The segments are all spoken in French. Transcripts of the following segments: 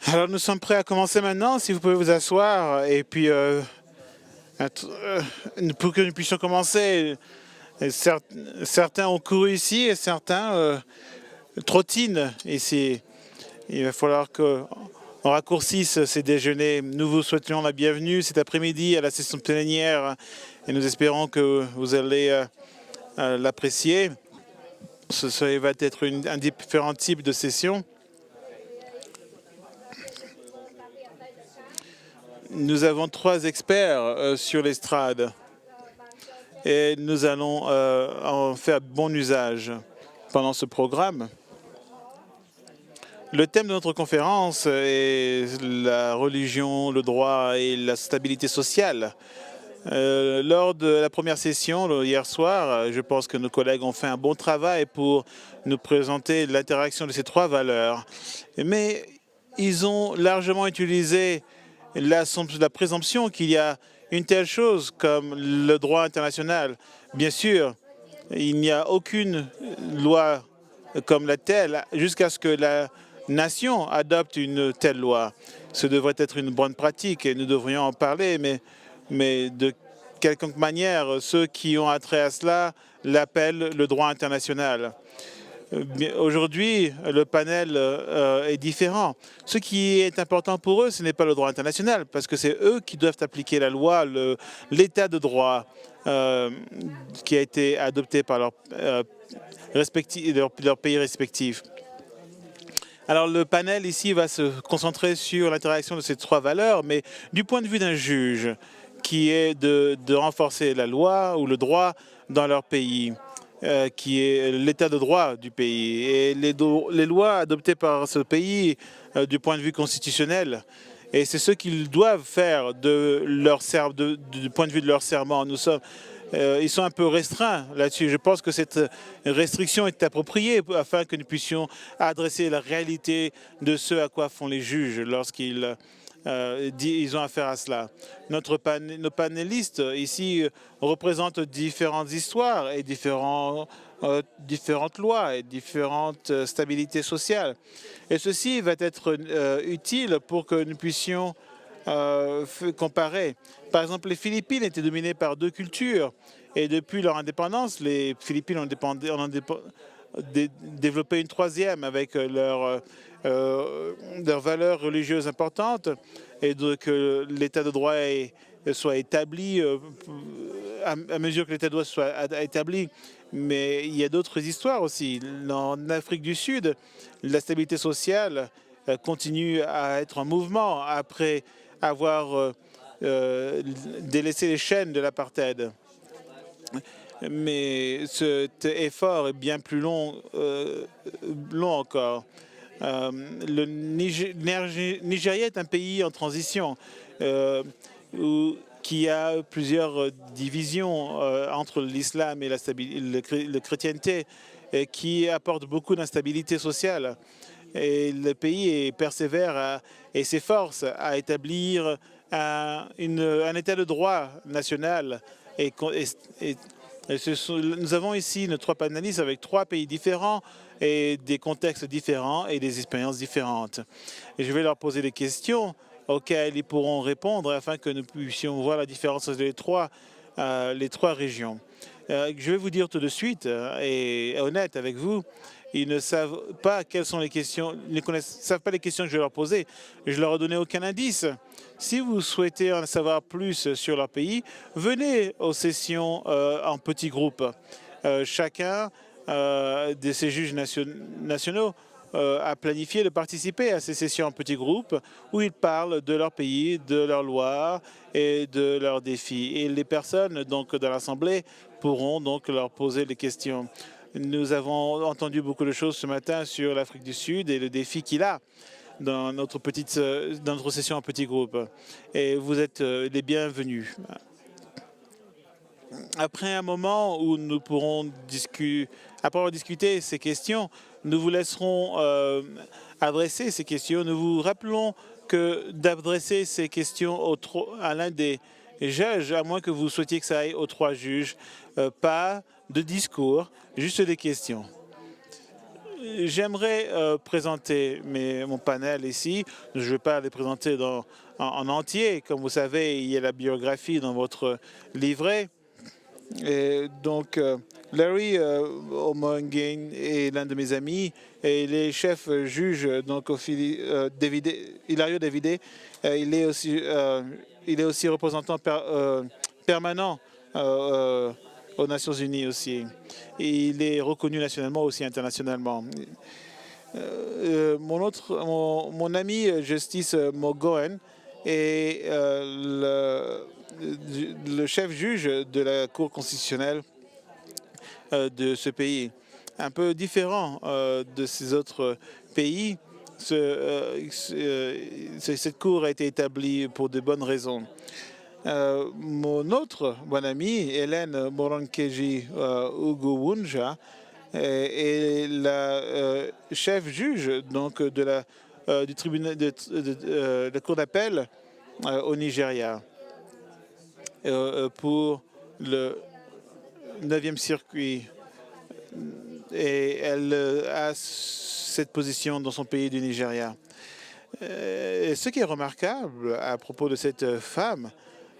Alors nous sommes prêts à commencer maintenant, si vous pouvez vous asseoir, et puis pour que nous puissions commencer, certains ont couru ici et certains trottinent ici. Il va falloir qu'on raccourcisse ces déjeuners. Nous vous souhaitons la bienvenue cet après-midi à la session plénière et nous espérons que vous allez l'apprécier. Ce va être un différent type de session. Nous avons 3 experts sur l'estrade et nous allons en faire bon usage pendant ce programme. Le thème de notre conférence est la religion, le droit et la stabilité sociale. Lors de la première session, hier soir, je pense que nos collègues ont fait un bon travail pour nous présenter l'interaction de ces 3 valeurs. Mais ils ont largement utilisé la présomption qu'il y a une telle chose comme le droit international. Bien sûr, il n'y a aucune loi comme la telle jusqu'à ce que la nation adopte une telle loi. Ce devrait être une bonne pratique et nous devrions en parler, mais de quelconque manière, ceux qui ont attrait à cela l'appellent le droit international. Aujourd'hui, le panel est différent. Ce qui est important pour eux, ce n'est pas le droit international, parce que c'est eux qui doivent appliquer la loi, l'état de droit qui a été adopté par leur pays respectifs. Alors, le panel ici va se concentrer sur l'interaction de ces 3 valeurs, mais du point de vue d'un juge, qui est de renforcer la loi ou le droit dans leur pays. Qui est l'état de droit du pays et les lois adoptées par ce pays du point de vue constitutionnel. Et c'est ce qu'ils doivent faire du point de vue de leur serment. Ils sont un peu restreints là-dessus. Je pense que cette restriction est appropriée afin que nous puissions adresser la réalité de ce à quoi font les juges lorsqu'ils ils ont affaire à cela. Nos panélistes ici représentent différentes histoires et différentes lois et différentes stabilités sociales. Et ceci va être utile pour que nous puissions comparer. Par exemple, les Philippines étaient dominées par 2 cultures et depuis leur indépendance, les Philippines ont développé une 3e avec leurs valeurs religieuses importantes et que l'état de droit soit établi à mesure que l'état de droit soit établi. Mais il y a d'autres histoires aussi. En Afrique du Sud, la stabilité sociale continue à être en mouvement après avoir délaissé les chaînes de l'apartheid. Mais cet effort est bien plus long encore. Le Nigeria est un pays en transition qui a plusieurs divisions entre l'islam et la chrétienté qui apporte beaucoup d'instabilité sociale. Et le pays persévère et s'efforce à établir un état de droit national. Nous avons ici nos 3 panélistes avec 3 pays différents et des contextes différents et des expériences différentes. Et je vais leur poser des questions auxquelles ils pourront répondre afin que nous puissions voir la différence entre les trois régions. Je vais vous dire tout de suite et honnête avec vous, ils ne savent pas quelles sont les questions, ils ne savent pas les questions que je vais leur poser. Je leur ai donné aucun indice. Si vous souhaitez en savoir plus sur leur pays, venez aux sessions en petits groupes. Chacun de ces juges nationaux a planifié de participer à ces sessions en petits groupes où ils parlent de leur pays, de leurs lois et de leurs défis. Et les personnes donc de l'Assemblée pourront donc leur poser des questions. Nous avons entendu beaucoup de choses ce matin sur l'Afrique du Sud et le défi qu'il a dans notre session en petit groupe. Et vous êtes les bienvenus. Après un moment où nous pourrons après avoir discuté ces questions, nous vous laisserons adresser ces questions. Nous vous rappelons que d'adresser ces questions à l'un des juges, à moins que vous souhaitiez que ça aille aux 3 juges, pas de discours, juste des questions. J'aimerais présenter mon panel ici. Je ne vais pas les présenter en entier. Comme vous savez, il y a la biographie dans votre livret. Et donc, Larry O'Mongain est l'un de mes amis et il est chef juge donc Hilario Davide. Il est aussi représentant permanent aux Nations Unies aussi. Et il est reconnu nationalement aussi internationalement. Mon ami Justice Mogoen est le chef juge de la Cour constitutionnelle de ce pays. Un peu différent de ces autres pays, cette cour a été établie pour de bonnes raisons. Mon autre bonne amie, Hélène Moronkeji Uguwunja, est la chef juge donc, du tribunal de la Cour d'appel au Nigeria pour le 9e circuit. Et elle a cette position dans son pays du Nigeria. Ce qui est remarquable à propos de cette femme,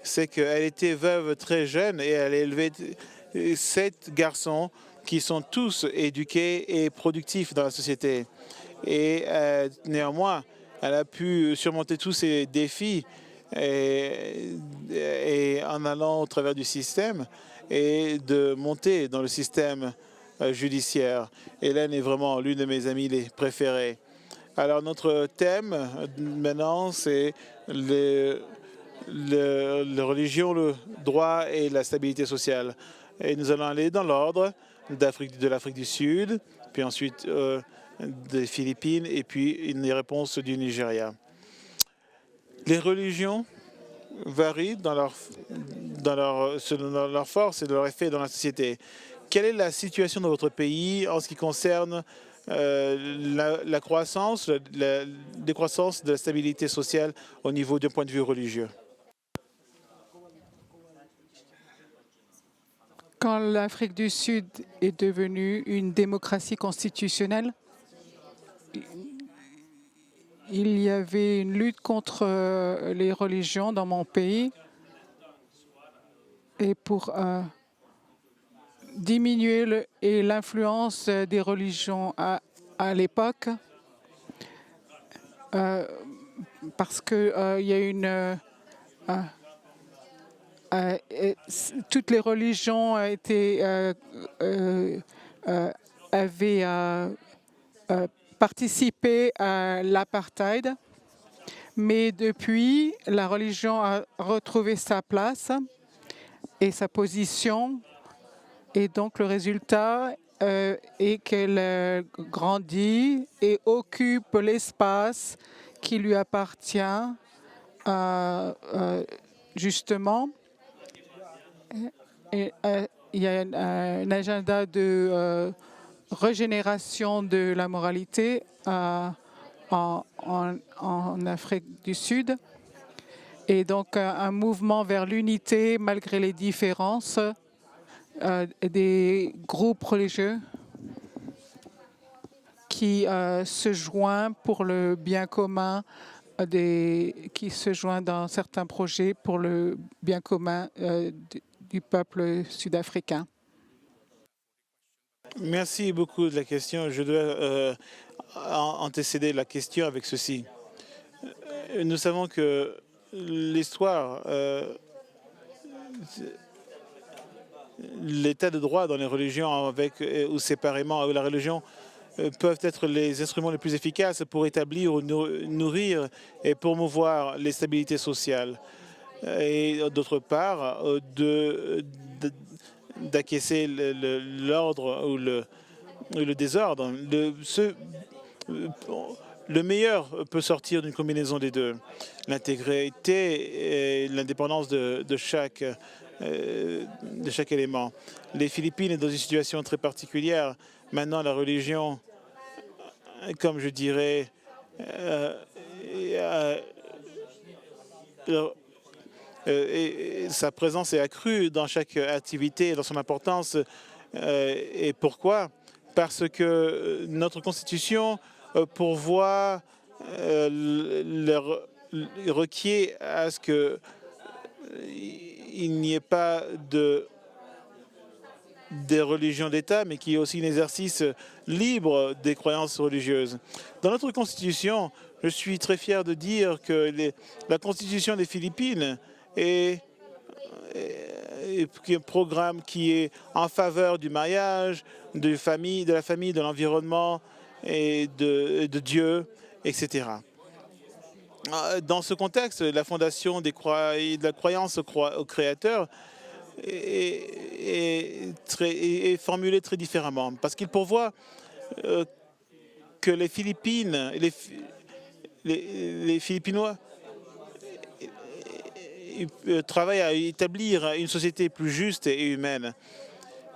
c'est qu'elle était veuve très jeune et elle a élevé 7 garçons qui sont tous éduqués et productifs dans la société. Et néanmoins, elle a pu surmonter tous ces défis et en allant au travers du système et de monter dans le système judiciaire. Hélène est vraiment l'une de mes amies les préférées. Alors notre thème maintenant, c'est la religion, le droit et la stabilité sociale. Et nous allons aller dans l'ordre de l'Afrique du Sud, puis ensuite des Philippines et puis une réponse du Nigeria. Les religions varient selon leur force et leur effet dans la société. Quelle est la situation dans votre pays en ce qui concerne la croissance, la décroissance de la stabilité sociale au niveau d'un point de vue religieux? Quand l'Afrique du Sud est devenue une démocratie constitutionnelle, il y avait une lutte contre les religions dans mon pays. Et pour diminuer l'influence des religions à l'époque, parce qu'il y a une... toutes les religions avaient participé à l'apartheid, mais depuis, la religion a retrouvé sa place et sa position, et donc le résultat est qu'elle grandit et occupe l'espace qui lui appartient justement. Il y a un agenda de régénération de la moralité en Afrique du Sud, et donc un mouvement vers l'unité malgré les différences des groupes religieux qui se joignent pour le bien commun, qui se joignent dans certains projets pour le bien commun du peuple sud-africain. Merci beaucoup de la question. Je dois antécéder la question avec ceci. Nous savons que l'histoire, l'état de droit dans les religions ou séparément, où la religion peuvent être les instruments les plus efficaces pour établir ou nourrir et promouvoir les stabilités sociales. Et d'autre part, d'acquiescer l'ordre ou le désordre. Le meilleur peut sortir d'une combinaison des deux. L'intégrité et l'indépendance de chaque élément. Les Philippines est dans une situation très particulière. Maintenant, la religion, comme je dirais, sa présence est accrue dans chaque activité, dans son importance. Et pourquoi? parce que notre Constitution pourvoit requiert à ce que il n'y ait pas des religions d'État, mais qu'il y ait aussi un exercice libre des croyances religieuses. Dans notre Constitution, je suis très fier de dire que la Constitution des Philippines est un programme qui est en faveur du mariage, de la famille, de l'environnement et de Dieu, etc. Dans ce contexte, la fondation de la croyance au Créateur est formulée très différemment, parce qu'il pourvoit que les Philippines, les Philippinois travaillent à établir une société plus juste et humaine,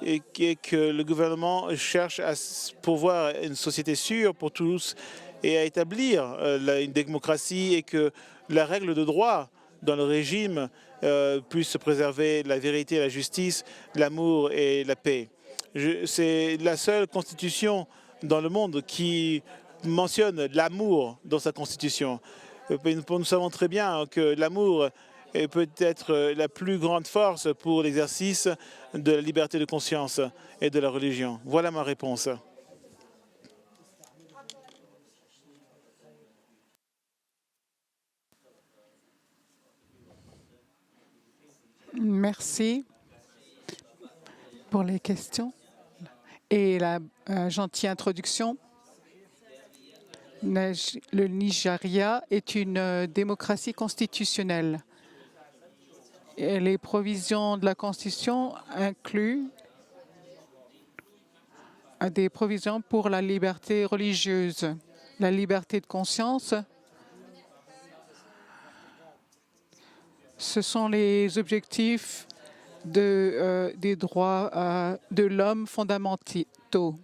et que le gouvernement cherche à pourvoir une société sûre pour tous et à établir une démocratie, et que la règle de droit dans le régime puisse préserver la vérité, la justice, l'amour et la paix. C'est la seule constitution dans le monde qui mentionne l'amour dans sa constitution. Nous savons très bien que l'amour est peut-être la plus grande force pour l'exercice de la liberté de conscience et de la religion. Voilà ma réponse. Merci pour les questions et la gentille introduction. Le Nigeria est une démocratie constitutionnelle. Et les provisions de la Constitution incluent des provisions pour la liberté religieuse, la liberté de conscience. Ce sont les objectifs des droits de l'homme fondamentaux.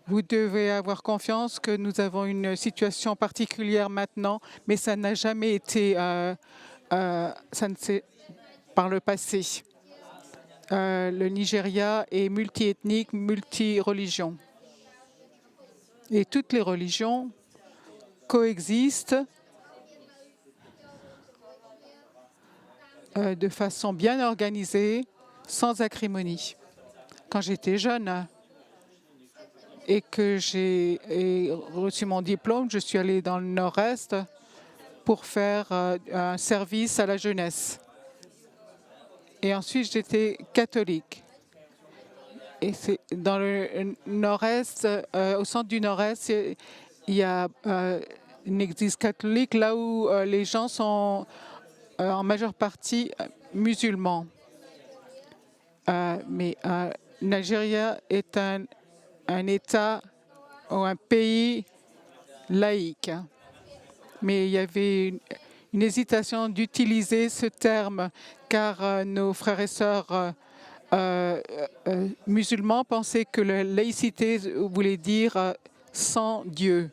Vous devez avoir confiance que nous avons une situation particulière maintenant, mais ça n'a jamais été ça ne s'est par le passé. Le Nigeria est multiethnique, multireligion. Et toutes les religions coexistent de façon bien organisée, sans acrimonie. Quand j'étais jeune et que j'ai reçu mon diplôme, je suis allée dans le Nord-Est pour faire un service à la jeunesse. Et ensuite, j'étais catholique. Et c'est dans le Nord-Est, au centre du Nord-Est, il y a une église catholique là où les gens sont en majeure partie musulmans. Mais Nigeria est un État ou un pays laïque. Mais il y avait une hésitation d'utiliser ce terme car nos frères et sœurs musulmans pensaient que la laïcité voulait dire sans Dieu.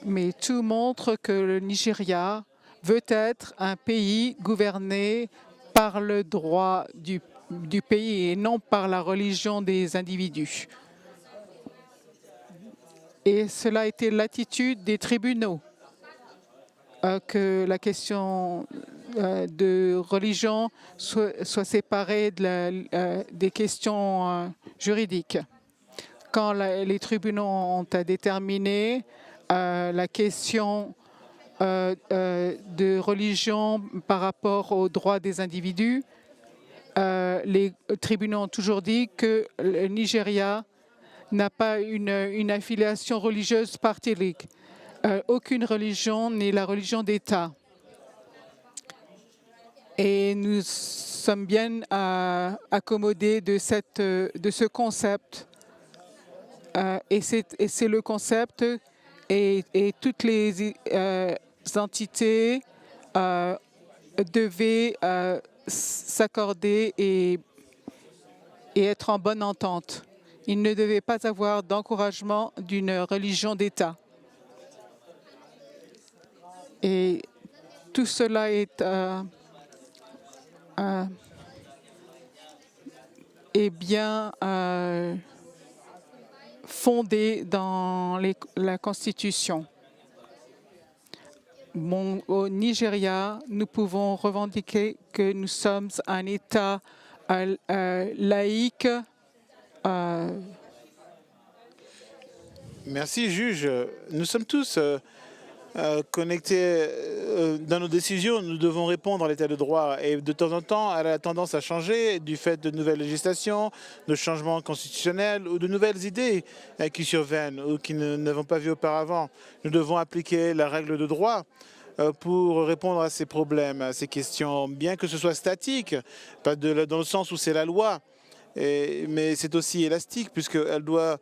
Mais tout montre que le Nigeria veut être un pays gouverné par le droit du pays et non par la religion des individus. Et cela a été l'attitude des tribunaux, que la question de religion soit séparée des questions juridiques. Quand les tribunaux ont à déterminer la question de religion par rapport aux droits des individus, les tribunaux ont toujours dit que le Nigeria n'a pas une affiliation religieuse particulière. Aucune religion n'est la religion d'État. Et nous sommes bien accommodés de ce concept. Et c'est le concept et toutes les entités devaient s'accorder et être en bonne entente. Il ne devait pas avoir d'encouragement d'une religion d'État. Et tout cela est est bien fondé dans la Constitution. Au Nigeria, nous pouvons revendiquer que nous sommes un État laïque. Merci, juge. Nous sommes tous connectés dans nos décisions. Nous devons répondre à l'état de droit. Et de temps en temps, elle a tendance à changer du fait de nouvelles législations, de changements constitutionnels ou de nouvelles idées qui surviennent ou qui n'avons pas vu auparavant. Nous devons appliquer la règle de droit pour répondre à ces problèmes, à ces questions, bien que ce soit statique, pas dans le sens où c'est la loi, mais c'est aussi élastique puisqu'elle doit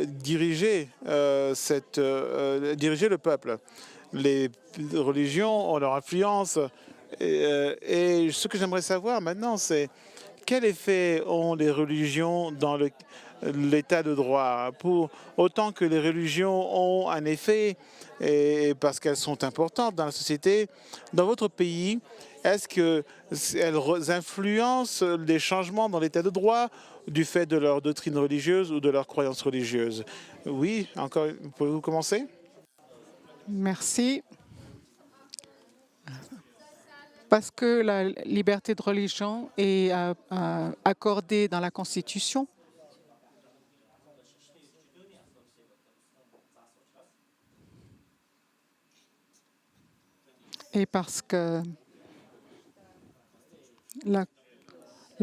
diriger le peuple. Les religions ont leur influence et ce que j'aimerais savoir maintenant, c'est quel effet ont les religions dans l'état de droit? Pour autant que les religions ont un effet, et parce qu'elles sont importantes dans la société, dans votre pays, est-ce qu'elles influencent les changements dans l'état de droit du fait de leur doctrine religieuse ou de leurs croyances religieuses? Oui, encore, pouvez-vous commencer? Merci. Parce que la liberté de religion est accordée dans la Constitution. Et parce que la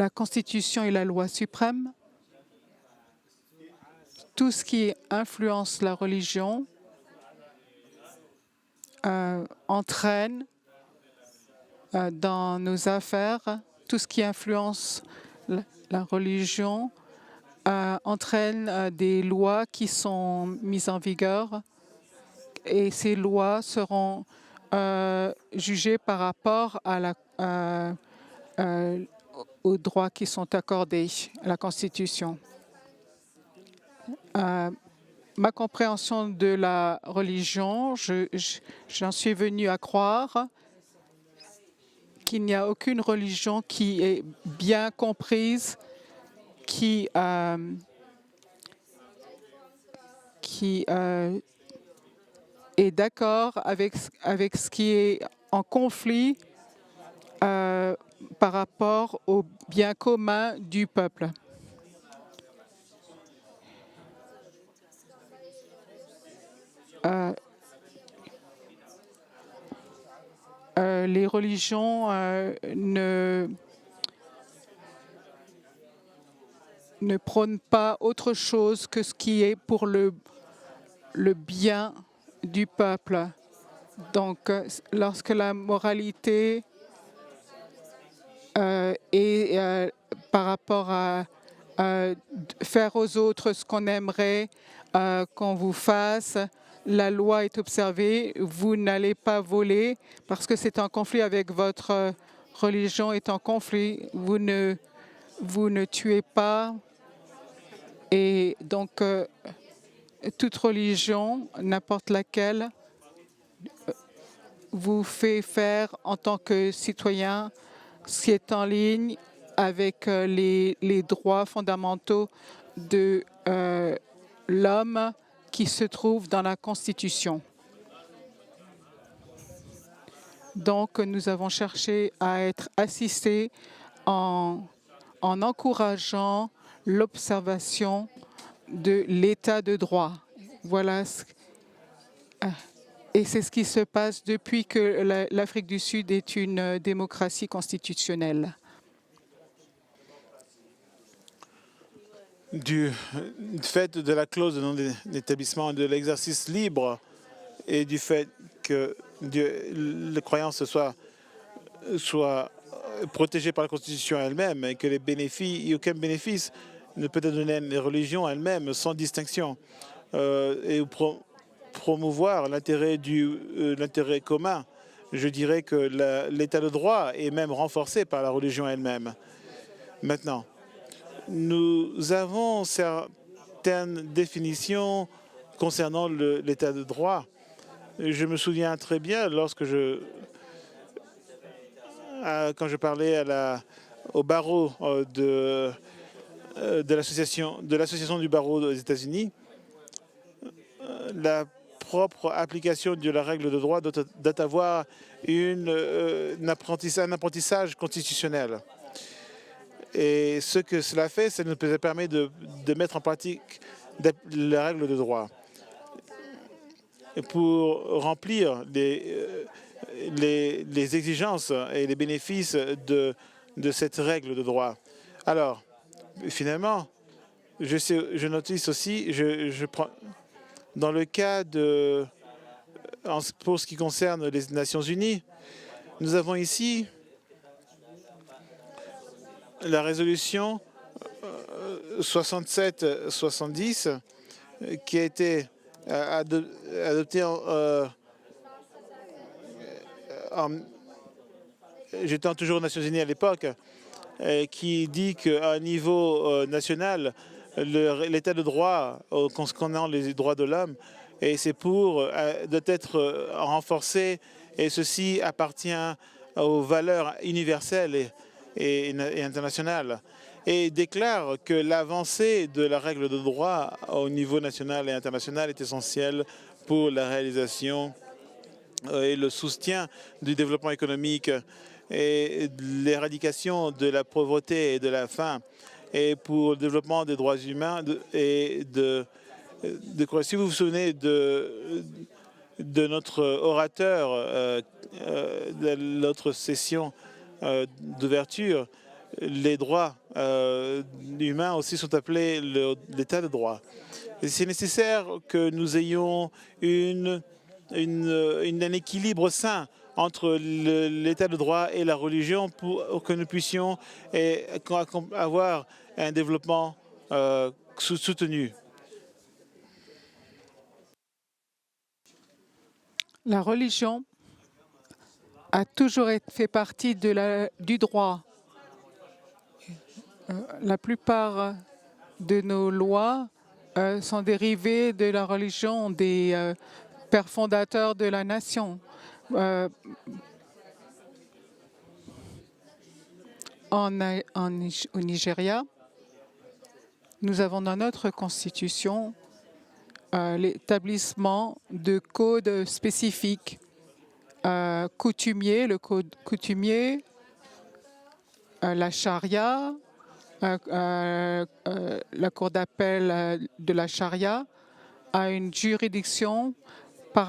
Constitution est la loi suprême, tout ce qui influence la religion entraîne dans nos affaires, tout ce qui influence la religion entraîne des lois qui sont mises en vigueur et ces lois seront jugées par rapport aux droits qui sont accordés à la Constitution. Ma compréhension de la religion, j'en suis venu à croire qu'il n'y a aucune religion qui est bien comprise, qui est d'accord avec ce qui est en conflit par rapport au bien commun du peuple. Les religions ne prônent pas autre chose que ce qui est pour le bien du peuple. Donc, lorsque la moralité est par rapport à faire aux autres ce qu'on aimerait qu'on vous fasse, la loi est observée, vous n'allez pas voler parce que c'est en conflit avec votre religion, est en conflit, vous ne tuez pas. Et donc, toute religion, n'importe laquelle, vous fait faire en tant que citoyen ce qui est en ligne avec les droits fondamentaux de l'homme qui se trouvent dans la Constitution. Donc, nous avons cherché à être assistés en encourageant l'observation de l'état de droit. Voilà. Et c'est ce qui se passe depuis que l'Afrique du Sud est une démocratie constitutionnelle. Du fait de la clause de non-établissement et de l'exercice libre et du fait que les croyances soient protégées par la Constitution elle-même et que aucun bénéfice ne peut être donné à les religions elles-mêmes sans distinction et promouvoir l'intérêt commun. Je dirais que l'état de droit est même renforcé par la religion elle-même. Maintenant, nous avons certaines définitions concernant l'état de droit. Je me souviens très bien lorsque quand je parlais au barreau de l'association du barreau des États-Unis, la propre application de la règle de droit doit avoir un apprentissage constitutionnel. Et ce que cela fait, ça nous permet de mettre en pratique la règle de droit. Et pour remplir les exigences et les bénéfices de cette règle de droit. Alors, finalement, je notice aussi, je prends, dans le cas pour ce qui concerne les Nations Unies, nous avons ici la résolution 67-70 qui a été adoptée j'étais toujours aux Nations Unies à l'époque, qui dit qu'à un niveau national, l'état de droit concernant les droits de l'homme, et c'est doit être renforcé, et ceci appartient aux valeurs universelles et internationales, et déclare que l'avancée de la règle de droit au niveau national et international est essentielle pour la réalisation et le soutien du développement économique et l'éradication de la pauvreté et de la faim, et pour le développement des droits humains si vous vous souvenez de notre orateur de notre session d'ouverture, les droits humains aussi sont appelés l'état de droit. C'est nécessaire que nous ayons un équilibre sain entre l'état de droit et la religion pour que nous puissions avoir un développement soutenu. La religion a toujours fait partie du droit. La plupart de nos lois sont dérivées de la religion des pères fondateurs de la nation. Au Nigeria, nous avons dans notre constitution l'établissement de codes spécifiques coutumiers, le code coutumier, la charia, la cour d'appel de la charia a une juridiction par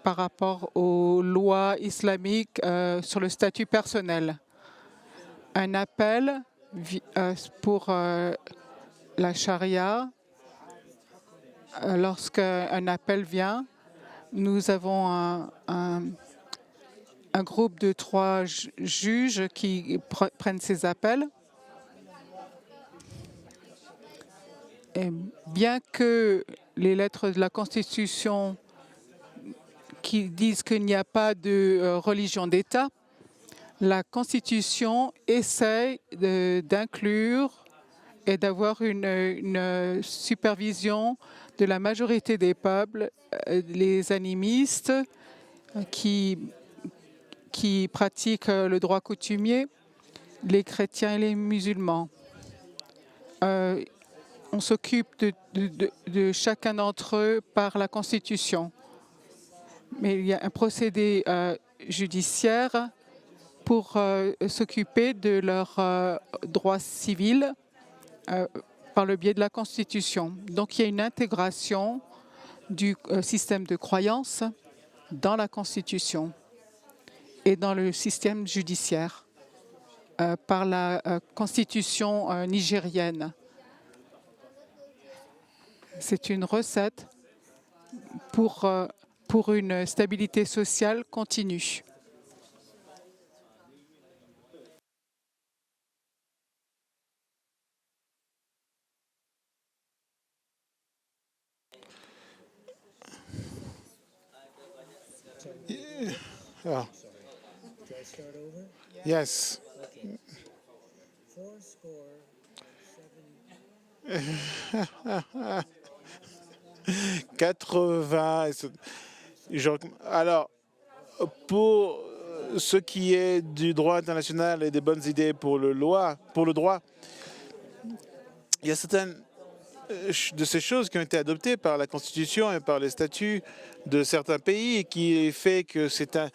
rapport aux lois islamiques sur le statut personnel. Un appel pour la charia, lorsqu'un appel vient, nous avons un groupe de 3 juges qui prennent ces appels. Et bien que les lettres de la Constitution qui disent qu'il n'y a pas de religion d'État, la Constitution essaie d'inclure et d'avoir une supervision de la majorité des peuples, les animistes qui pratiquent le droit coutumier, les chrétiens et les musulmans. On s'occupe de chacun d'entre eux par la Constitution. Mais il y a un procédé judiciaire pour s'occuper de leurs droits civils par le biais de la Constitution. Donc il y a une intégration du système de croyance dans la Constitution et dans le système judiciaire par la Constitution nigérienne. C'est une recette pour une stabilité sociale continue. Yeah. Yes. 80. Alors, pour ce qui est du droit international et des bonnes idées pour le droit, il y a certaines de ces choses qui ont été adoptées par la Constitution et par les statuts de certains pays et qui fait que ça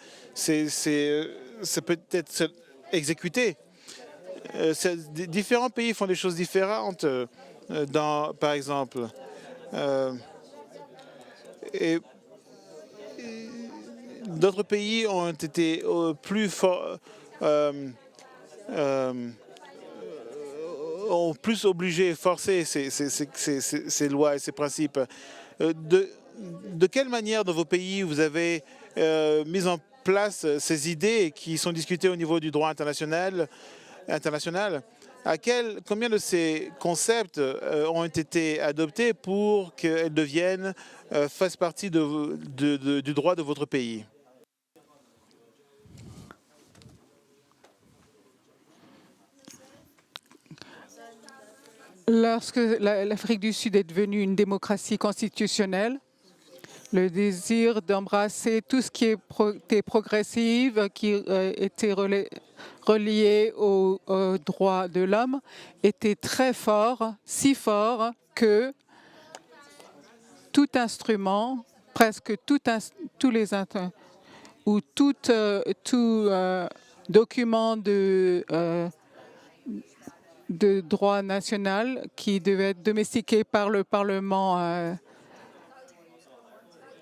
peut être exécuté. Différents pays font des choses différentes, par exemple. Et d'autres pays ont été plus forts, ont plus obligé, forcé ces lois et ces principes. De quelle manière dans vos pays vous avez mis en place ces idées qui sont discutées au niveau du droit international? Combien de ces concepts ont été adoptés pour qu'elles fassent partie du droit de votre pays? Lorsque l'Afrique du Sud est devenue une démocratie constitutionnelle, le désir d'embrasser tout ce qui était progressif, qui était relié aux droits de l'homme, était très fort, si fort que tout instrument, presque tous les ou tout document de droit national qui devait être domestiqué par le Parlement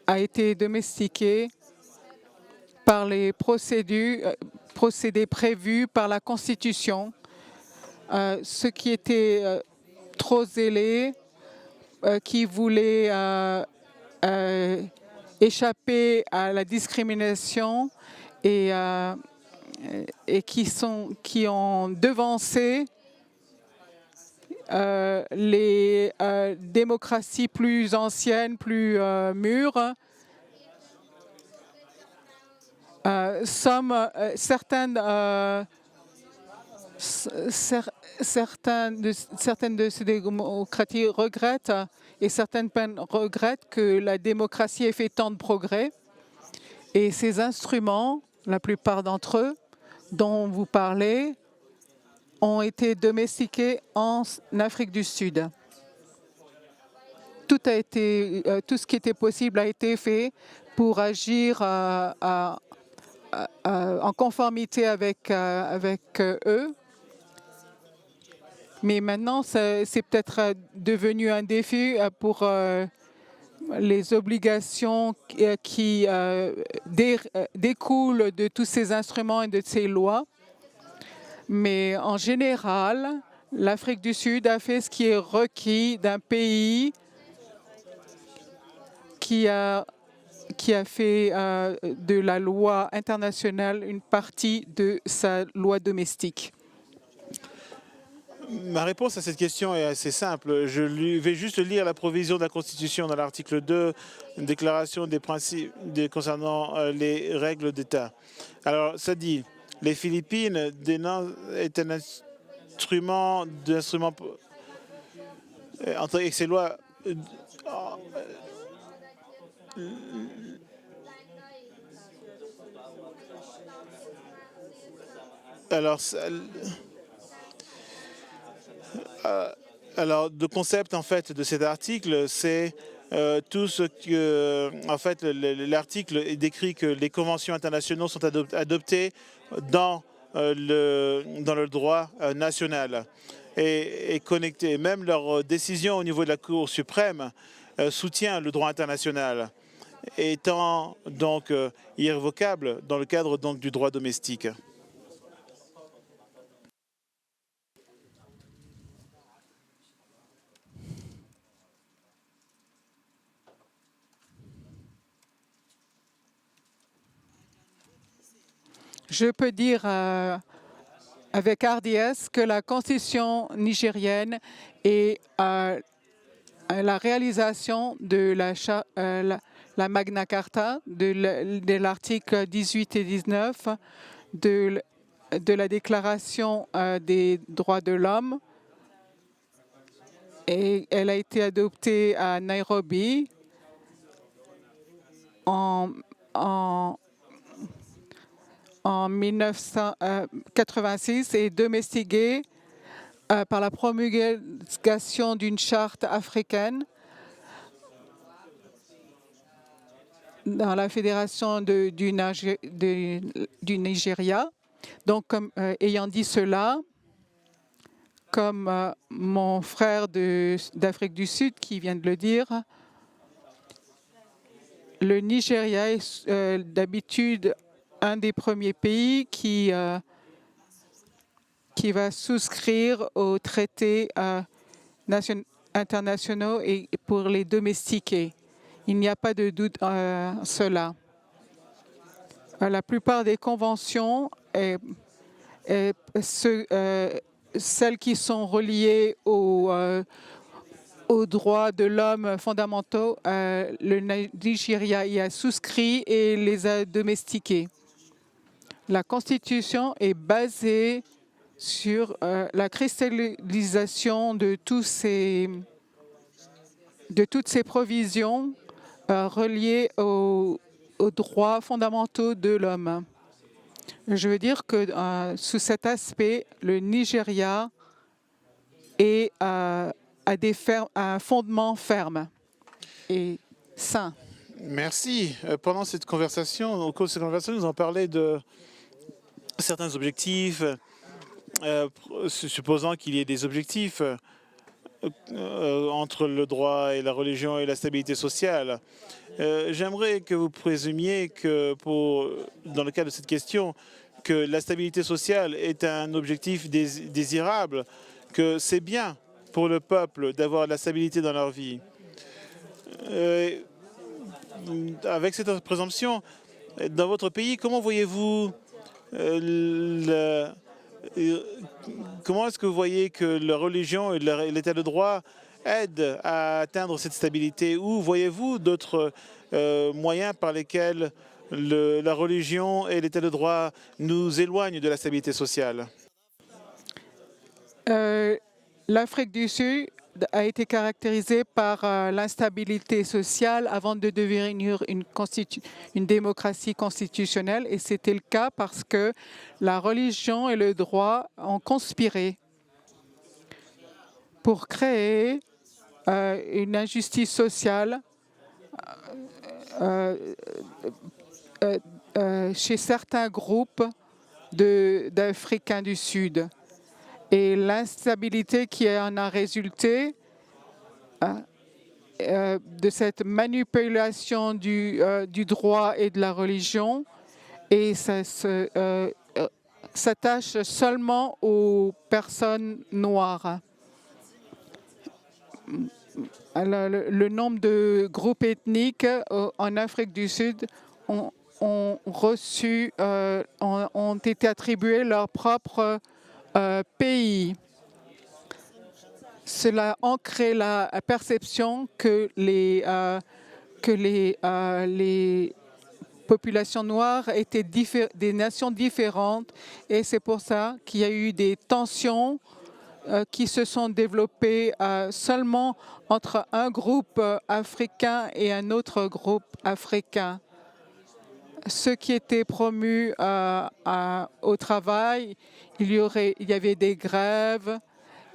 a été domestiqué par les procédés prévus par la Constitution. Ce qui était trop zélé, qui voulait échapper à la discrimination et qui ont devancé les démocraties plus anciennes, plus mûres. Certaines de ces démocraties regrettent et certaines peines regrettent que la démocratie ait fait tant de progrès. Et ces instruments, la plupart d'entre eux, dont vous parlez, ont été domestiqués en Afrique du Sud. Tout ce qui était possible a été fait pour agir en conformité avec eux. Mais maintenant, c'est peut-être devenu un défi pour les obligations qui découlent de tous ces instruments et de ces lois. Mais en général, l'Afrique du Sud a fait ce qui est requis d'un pays qui a fait de la loi internationale une partie de sa loi domestique. Ma réponse à cette question est assez simple. Je vais juste lire la provision de la Constitution dans l'article 2, une déclaration des principes concernant les règles d'État. Alors, ça dit, les Philippines est un instrument avec ces lois. Alors, le concept en fait de cet article, c'est tout ce que, en fait, l'article décrit que les conventions internationales sont adoptées dans le droit national et connectées. Même leur décision au niveau de la Cour suprême soutient le droit international, étant donc irrévocable dans le cadre donc du droit domestique. Je peux dire avec hardiesse que la constitution nigérienne est la réalisation de la Magna Carta, de l'article 18 et 19, de la Déclaration des droits de l'homme. Et elle a été adoptée à Nairobi en 1986 et domestiquée par la promulgation d'une charte africaine dans la fédération du Nigeria. Donc, ayant dit cela, comme mon frère d'Afrique du Sud qui vient de le dire, le Nigeria est d'habitude un des premiers pays qui va souscrire aux traités internationaux et pour les domestiquer. Il n'y a pas de doute cela. La plupart des conventions, celles qui sont reliées aux droits de l'homme fondamentaux, le Nigeria y a souscrit et les a domestiqués. La Constitution est basée sur la cristallisation de toutes ces provisions reliées aux droits fondamentaux de l'homme. Je veux dire que sous cet aspect, le Nigeria a un fondement ferme et sain. Merci. Pendant cette conversation, au cours de cette conversation, nous avons parlé de certains objectifs, supposant qu'il y ait des objectifs entre le droit et la religion et la stabilité sociale. J'aimerais que vous présumiez que, dans le cadre de cette question, que la stabilité sociale est un objectif désirable, que c'est bien pour le peuple d'avoir la stabilité dans leur vie. Avec cette présomption, dans votre pays, comment voyez-vous comment est-ce que vous voyez que la religion et l'état de droit aident à atteindre cette stabilité? Ou voyez-vous d'autres moyens par lesquels la religion et l'état de droit nous éloignent de la stabilité sociale? L'Afrique du Sud a été caractérisée par l'instabilité sociale avant de devenir une démocratie constitutionnelle. Et c'était le cas parce que la religion et le droit ont conspiré pour créer une injustice sociale chez certains groupes d'Africains du Sud. Et l'instabilité qui en a résulté de cette manipulation du droit et de la religion, et ça s'attache seulement aux personnes noires. Alors, le nombre de groupes ethniques en Afrique du Sud ont été attribués leur propre pays. Cela ancrait la perception que les populations noires étaient des nations différentes, et c'est pour ça qu'il y a eu des tensions qui se sont développées seulement entre un groupe africain et un autre groupe africain. Ceux qui étaient promus au travail, il y avait des grèves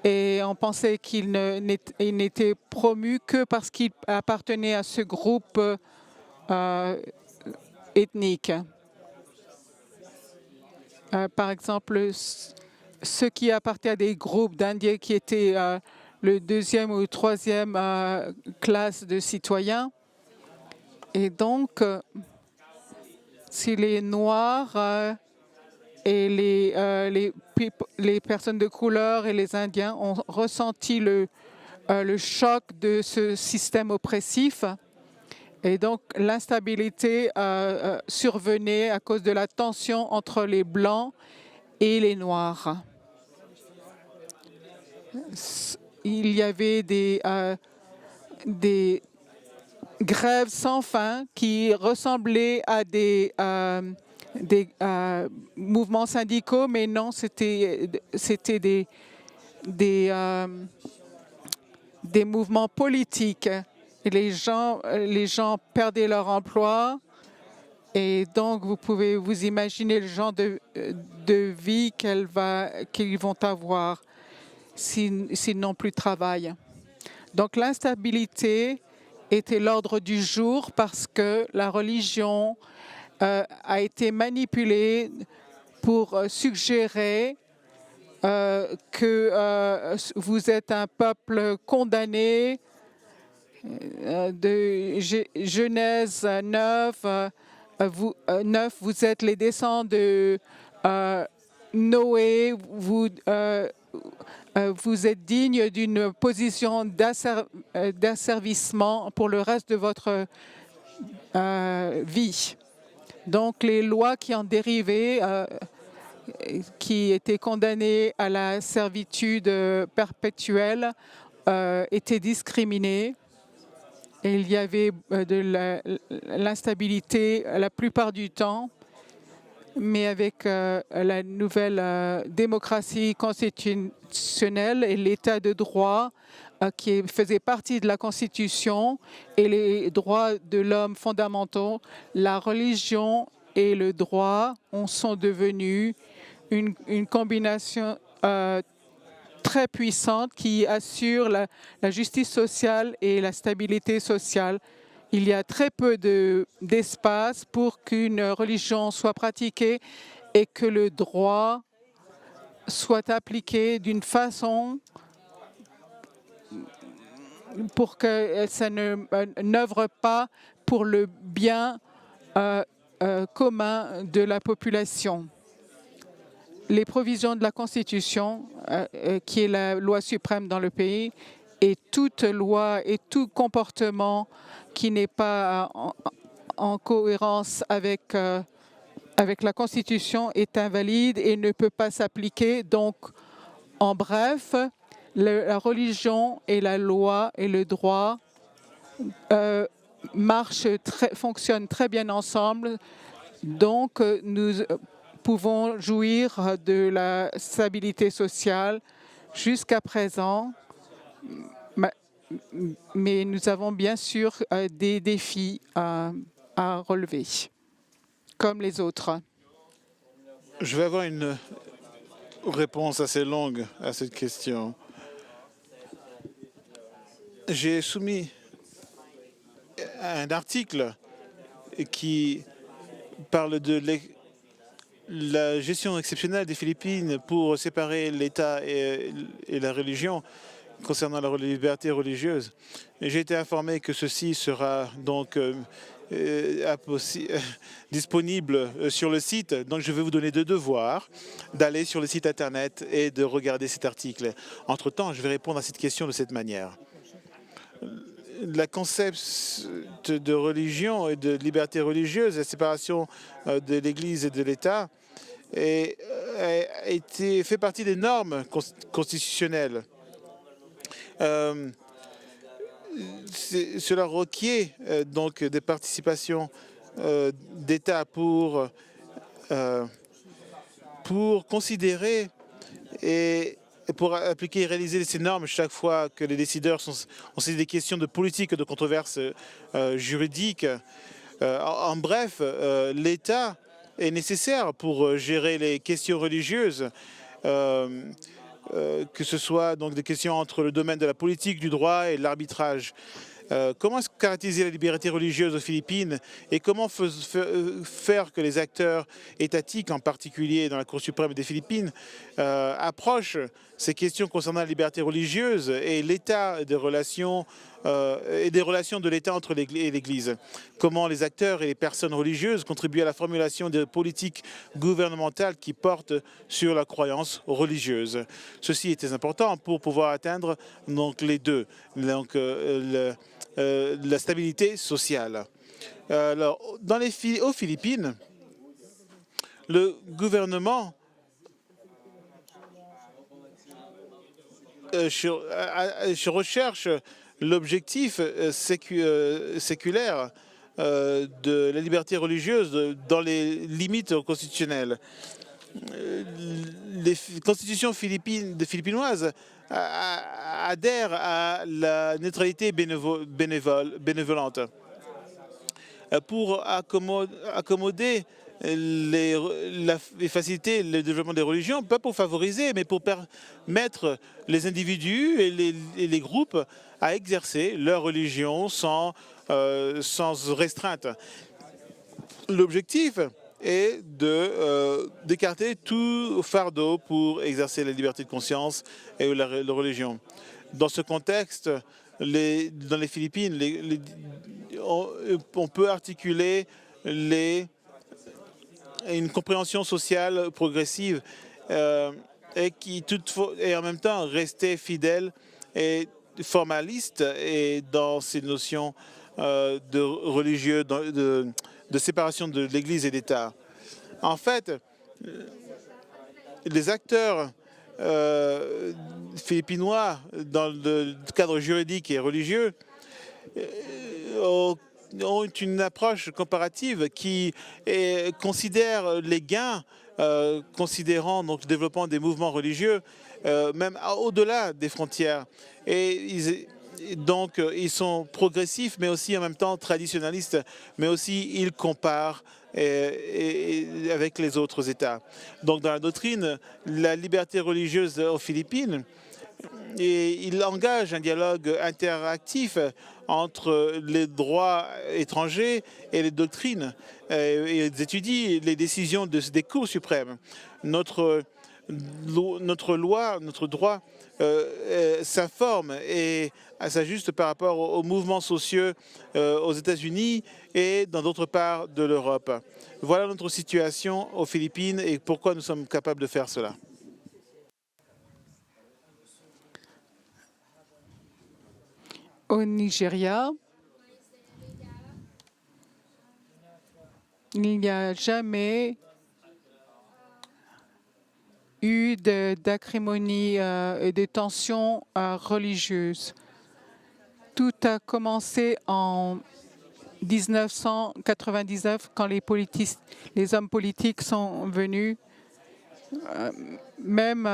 et on pensait qu'ils n'étaient promus que parce qu'ils appartenaient à ce groupe ethnique. Par exemple, ceux qui appartenaient à des groupes d'Indiens qui étaient le deuxième ou troisième classe de citoyens. Et donc, si les Noirs et les personnes de couleur et les Indiens ont ressenti le choc de ce système oppressif, et donc l'instabilité survenait à cause de la tension entre les Blancs et les Noirs. Il y avait des grèves sans fin qui ressemblaient à des mouvements syndicaux, mais non, c'était des mouvements politiques. Et les gens perdaient leur emploi, et donc vous pouvez vous imaginer le genre de vie qu'ils vont avoir. s'ils n'ont plus de travail. Donc l'instabilité était l'ordre du jour parce que la religion a été manipulée pour suggérer que vous êtes un peuple condamné. De Genèse 9, vous êtes les descendants de Noé, vous êtes digne d'une position d'asservissement pour le reste de votre vie. Donc les lois qui en dérivaient, qui étaient condamnées à la servitude perpétuelle, étaient discriminées. Et il y avait de l'instabilité la plupart du temps, mais avec la nouvelle démocratie constitutionnelle et l'état de droit qui faisait partie de la Constitution et les droits de l'homme fondamentaux, la religion et le droit sont devenus une combinaison très puissante qui assure la justice sociale et la stabilité sociale. Il y a très peu d'espace pour qu'une religion soit pratiquée et que le droit soit appliqué d'une façon pour que ça n'œuvre pas pour le bien commun de la population. Les provisions de la Constitution, qui est la loi suprême dans le pays, et toute loi et tout comportement qui n'est pas en cohérence avec la Constitution est invalide et ne peut pas s'appliquer. Donc, en bref, la religion et la loi et le droit fonctionnent très bien ensemble. Donc, nous pouvons jouir de la stabilité sociale jusqu'à présent, mais nous avons bien sûr des défis à relever, comme les autres. Je vais avoir une réponse assez longue à cette question. J'ai soumis un article qui parle de la gestion exceptionnelle des Philippines pour séparer l'État et la religion concernant la liberté religieuse. J'ai été informé que ceci sera donc disponible sur le site. Donc je vais vous donner deux devoirs, d'aller sur le site internet et de regarder cet article. Entre-temps, je vais répondre à cette question de cette manière. La concept de religion et de liberté religieuse, la séparation de l'Église et de l'État, fait partie des normes constitutionnelles. Cela requiert donc des participations d'État pour considérer et pour appliquer et réaliser ces normes chaque fois que les décideurs ont des questions de politique, de controverses juridiques. En bref, l'État est nécessaire pour gérer les questions religieuses, que ce soit donc des questions entre le domaine de la politique, du droit et de l'arbitrage. Comment est-ce caractériser la liberté religieuse aux Philippines et comment faire que les acteurs étatiques, en particulier dans la Cour suprême des Philippines, approchent ces questions concernant la liberté religieuse et l'état des relations de l'État entre l'Église. Comment les acteurs et les personnes religieuses contribuent à la formulation des politiques gouvernementales qui portent sur la croyance religieuse. Ceci est très important pour pouvoir atteindre donc les deux. Donc, la stabilité sociale. Alors, aux Philippines, le gouvernement recherche l'objectif séculaire de la liberté religieuse dans les limites constitutionnelles. Les constitutions philippinoises adhèrent à la neutralité bénévolente pour accommoder les faciliter le développement des religions, pas pour favoriser, mais pour permettre les individus et les groupes à exercer leur religion sans restreinte. L'objectif est d'écarter tout fardeau pour exercer la liberté de conscience et la religion. Dans ce contexte, dans les Philippines, on peut articuler une compréhension sociale progressive et en même temps rester fidèle et formaliste et dans ces notions de religieux, de séparation de l'Église et d'État. En fait, les acteurs philippinois dans le cadre juridique et religieux ont une approche comparative qui considère les gains, considérant donc le développement des mouvements religieux, même au-delà des frontières. Et donc, ils sont progressifs, mais aussi en même temps traditionnalistes, mais aussi ils comparent avec les autres États. Donc, dans la doctrine, la liberté religieuse aux Philippines, et il engage un dialogue interactif entre les droits étrangers et les doctrines. Et ils étudient les décisions des cours suprêmes. Notre droit s'informe et s'ajuste par rapport aux mouvements sociaux aux États-Unis et dans d'autres parts de l'Europe. Voilà notre situation aux Philippines et pourquoi nous sommes capables de faire cela. Au Nigeria, il n'y a jamais eu d'acrimonie et de tensions religieuses. Tout a commencé en 1999 quand les hommes politiques sont venus. Même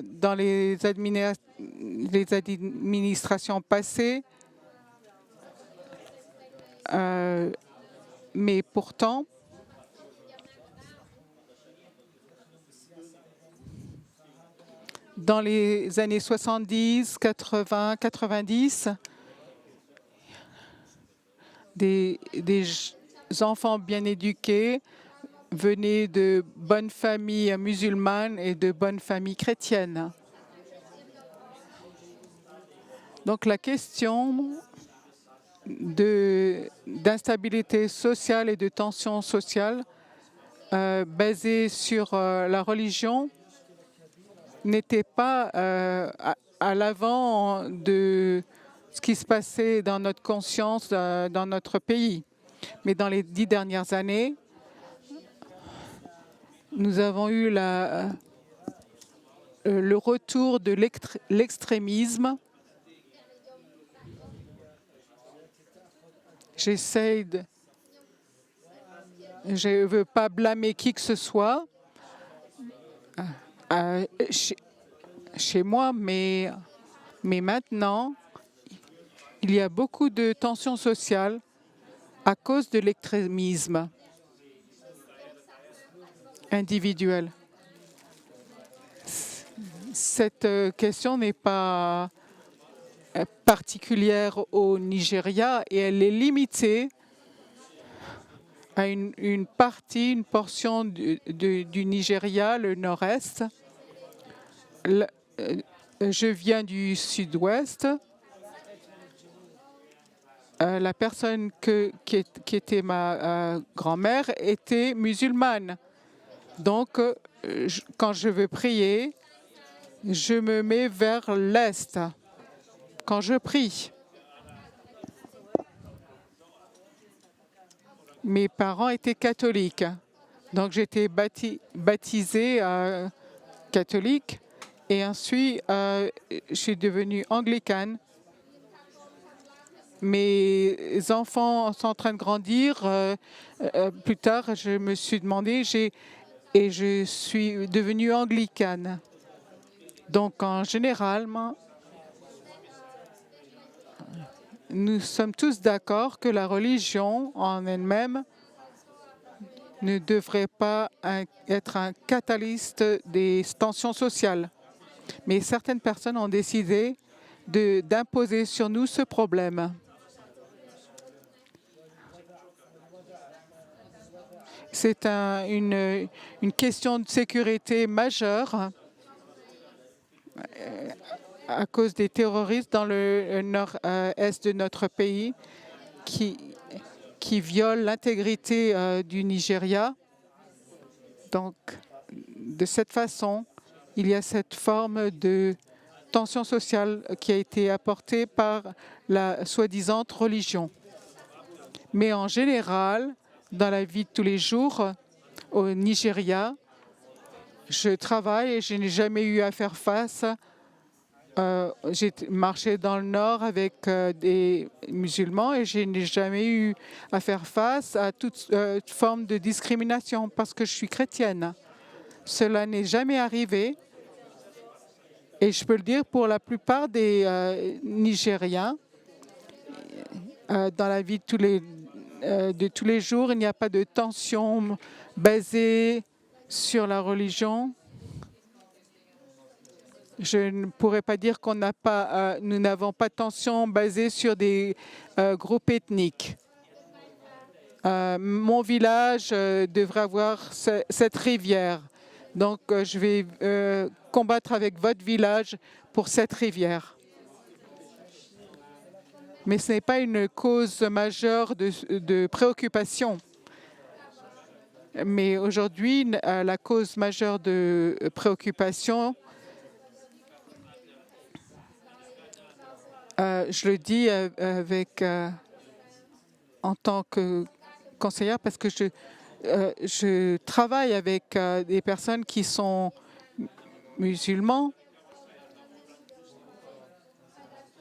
dans les administrations passées. Mais pourtant, dans les années 70, 80, 90, des enfants bien éduqués venaient de bonnes familles musulmanes et de bonnes familles chrétiennes. Donc la question d'instabilité sociale et de tension sociale basée sur la religion n'était pas à l'avant de ce qui se passait dans notre conscience, dans notre pays. Mais dans les 10 dernières années, nous avons eu le retour de l'extrémisme. Je ne veux pas blâmer qui que ce soit chez moi, mais maintenant, il y a beaucoup de tensions sociales à cause de l'extrémisme individuel. Cette question n'est pas particulière au Nigeria et elle est limitée à une portion du Nigeria, le nord-est. Je viens du sud-ouest. La personne qui était ma grand-mère était musulmane. Donc, quand je veux prier, je me mets vers l'est quand je prie. Mes parents étaient catholiques, donc j'étais baptisée catholique et ensuite je suis devenue anglicane. Mes enfants sont en train de grandir. Plus tard, je me suis demandé et je suis devenue anglicane. Donc, en général, nous sommes tous d'accord que la religion en elle-même ne devrait pas être un catalyste des tensions sociales. Mais certaines personnes ont décidé d'imposer sur nous ce problème. C'est une question de sécurité majeure à cause des terroristes dans le nord-est de notre pays qui violent l'intégrité du Nigeria. Donc, de cette façon, il y a cette forme de tension sociale qui a été apportée par la soi-disant religion. Mais en général, dans la vie de tous les jours, au Nigeria, je travaille et je n'ai jamais eu à faire face. J'ai marché dans le nord avec des musulmans et je n'ai jamais eu à faire face à toute forme de discrimination parce que je suis chrétienne. Cela n'est jamais arrivé et je peux le dire pour la plupart des Nigériens. Dans la vie de tous les jours, il n'y a pas de tension basée sur la religion. Je ne pourrais pas dire nous n'avons pas de tension basée sur des groupes ethniques. Mon village devrait avoir cette rivière. Donc, je vais combattre avec votre village pour cette rivière. Mais ce n'est pas une cause majeure de préoccupation. Mais aujourd'hui, la cause majeure de préoccupation, je le dis en tant que conseillère parce que je travaille avec des personnes qui sont musulmans.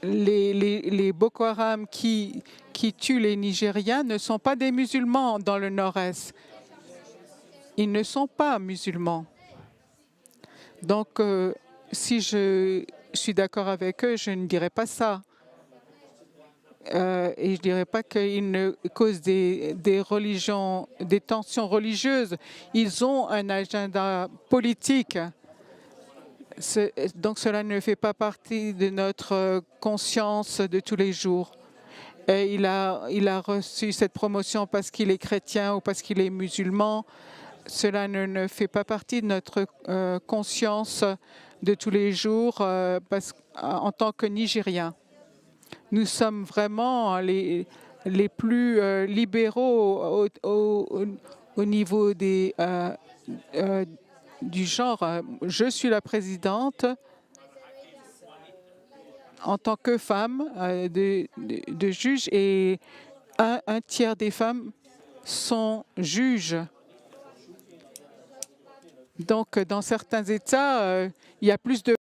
Les Boko Haram qui tuent les Nigériens ne sont pas des musulmans dans le nord-est. Ils ne sont pas musulmans. Donc, si je suis d'accord avec eux, je ne dirais pas ça. Et je ne dirais pas qu'ils ne causent des tensions religieuses. Ils ont un agenda politique. Donc cela ne fait pas partie de notre conscience de tous les jours. Et il a reçu cette promotion parce qu'il est chrétien ou parce qu'il est musulman. Cela ne fait pas partie de notre conscience de tous les jours en tant que Nigériens. Nous sommes vraiment les plus libéraux au niveau du genre. Je suis la présidente en tant que femme de juge et un tiers des femmes sont juges. Donc, dans certains États, il y a plus de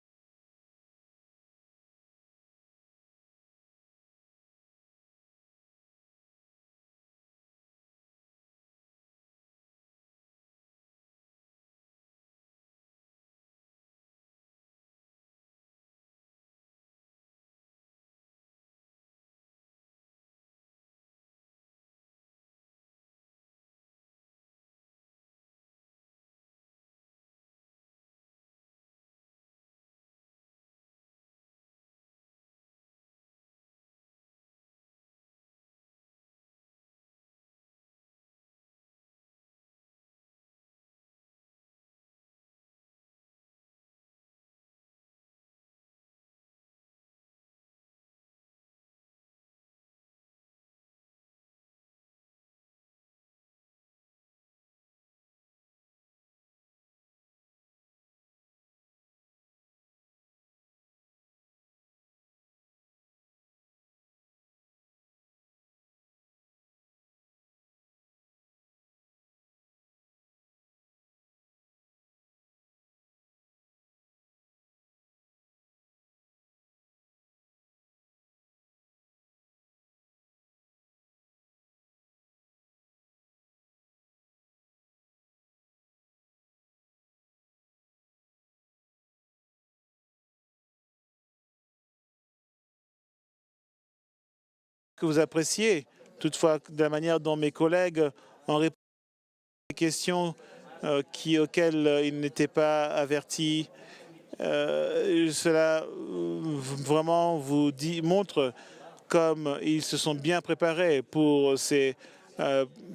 que vous appréciez. Toutefois, de la manière dont mes collègues ont répondu questions auxquelles ils n'étaient pas avertis. Cela vraiment vous montre comme ils se sont bien préparés pour ces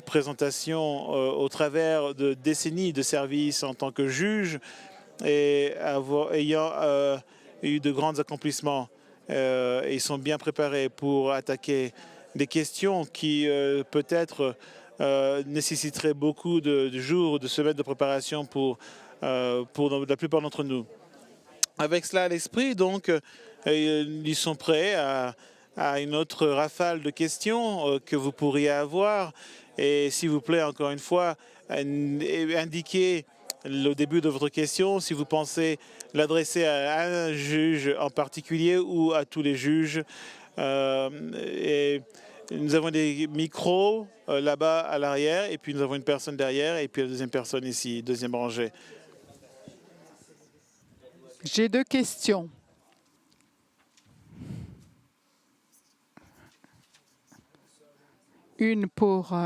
présentations au travers de décennies de service en tant que juge et ayant eu de grands accomplissements. Ils sont bien préparés pour attaquer des questions qui peut-être nécessiteraient beaucoup de jours, de semaines de préparation pour la plupart d'entre nous. Avec cela à l'esprit, donc, ils sont prêts à une autre rafale de questions que vous pourriez avoir. Et s'il vous plaît, encore une fois, indiquez au début de votre question si vous pensez l'adresser à un juge en particulier ou à tous les juges. Et nous avons des micros là-bas à l'arrière, et puis nous avons une personne derrière, et puis la deuxième personne ici, deuxième rangée. J'ai 2 questions. Une pour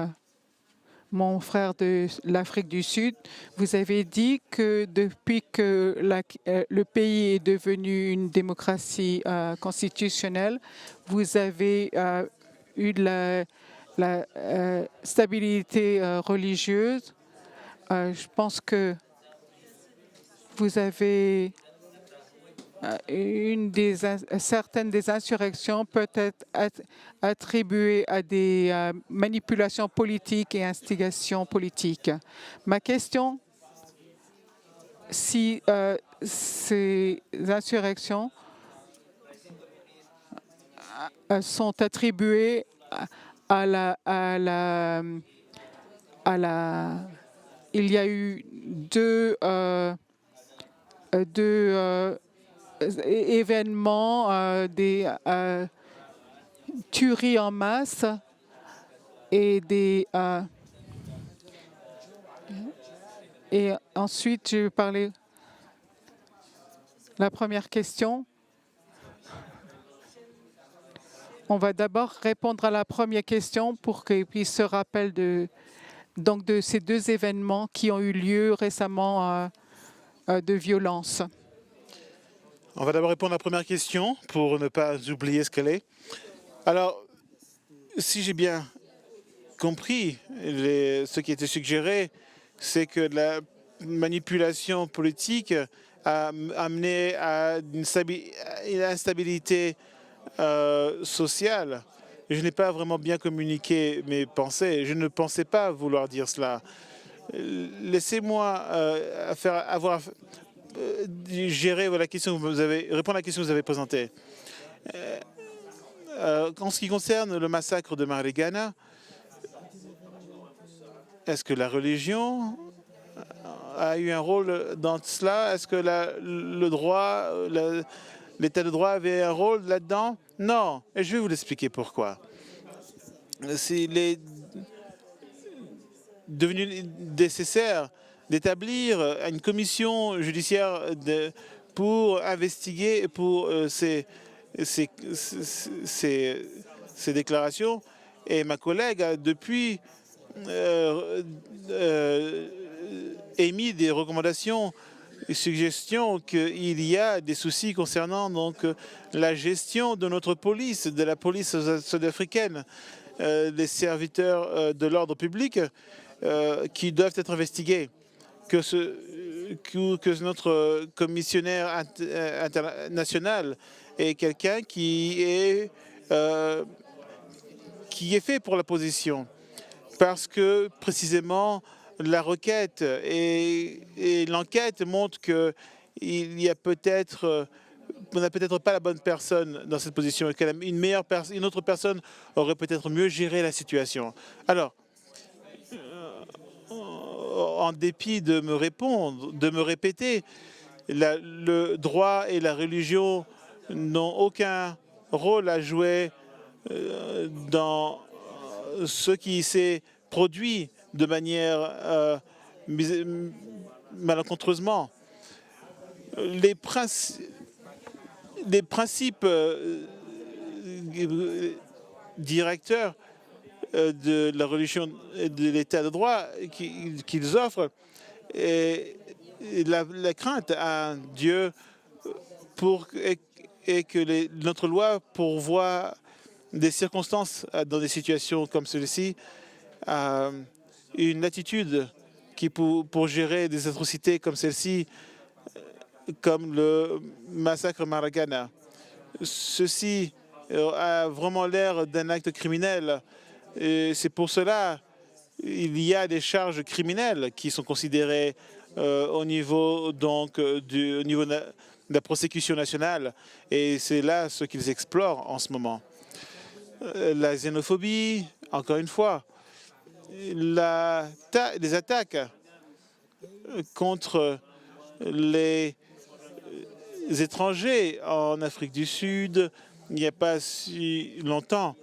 mon frère de l'Afrique du Sud. Vous avez dit que depuis que le pays est devenu une démocratie constitutionnelle, vous avez eu de la stabilité religieuse. Je pense que vous avez certaines des insurrections peut être attribuées à des manipulations politiques et instigations politiques. Ma question, si ces insurrections sont attribuées il y a eu deux événements, des tueries en masse et et ensuite je vais parler la première question. On va d'abord répondre à la première question pour qu'ils puissent se rappeler de ces 2 événements qui ont eu lieu récemment de violence. On va d'abord répondre à la première question pour ne pas oublier ce qu'elle est. Alors, si j'ai bien compris, ce qui était suggéré, c'est que la manipulation politique a amené à une instabilité sociale. Je n'ai pas vraiment bien communiqué mes pensées. Je ne pensais pas vouloir dire cela. Laissez-moi gérer la question que vous avez, répondre à la question que vous avez présentée. En ce qui concerne le massacre de Marligana, est-ce que la religion a eu un rôle dans cela? Est-ce que le droit, l'état de droit avait un rôle là-dedans? Non, et je vais vous l'expliquer pourquoi. Il est devenu nécessaire d'établir une commission judiciaire pour investiguer pour ces déclarations. Et ma collègue a depuis émis des recommandations et suggestions qu'il y a des soucis concernant donc la gestion de notre police, de la police sud-africaine, les serviteurs de l'ordre public qui doivent être investigués. Que notre commissionnaire international est quelqu'un qui est fait pour la position. Parce que précisément la requête et l'enquête montrent qu'il y a peut-être on n'a peut-être pas la bonne personne dans cette position et une autre personne aurait peut-être mieux géré la situation. Alors, en dépit de me répondre, de me répéter, le droit et la religion n'ont aucun rôle à jouer dans ce qui s'est produit de manière malencontreusement. Les principes directeurs de la religion de l'État de droit qu'ils offrent et la crainte à Dieu et que notre loi pourvoit des circonstances dans des situations comme celle-ci, une attitude qui pour gérer des atrocités comme celle-ci, comme le massacre Maragana. Ceci a vraiment l'air d'un acte criminel. C'est pour cela qu'il y a des charges criminelles qui sont considérées au niveau au niveau de la prosécution nationale, et c'est là ce qu'ils explorent en ce moment. La xénophobie, encore une fois, les attaques contre les étrangers en Afrique du Sud, il n'y a pas si longtemps,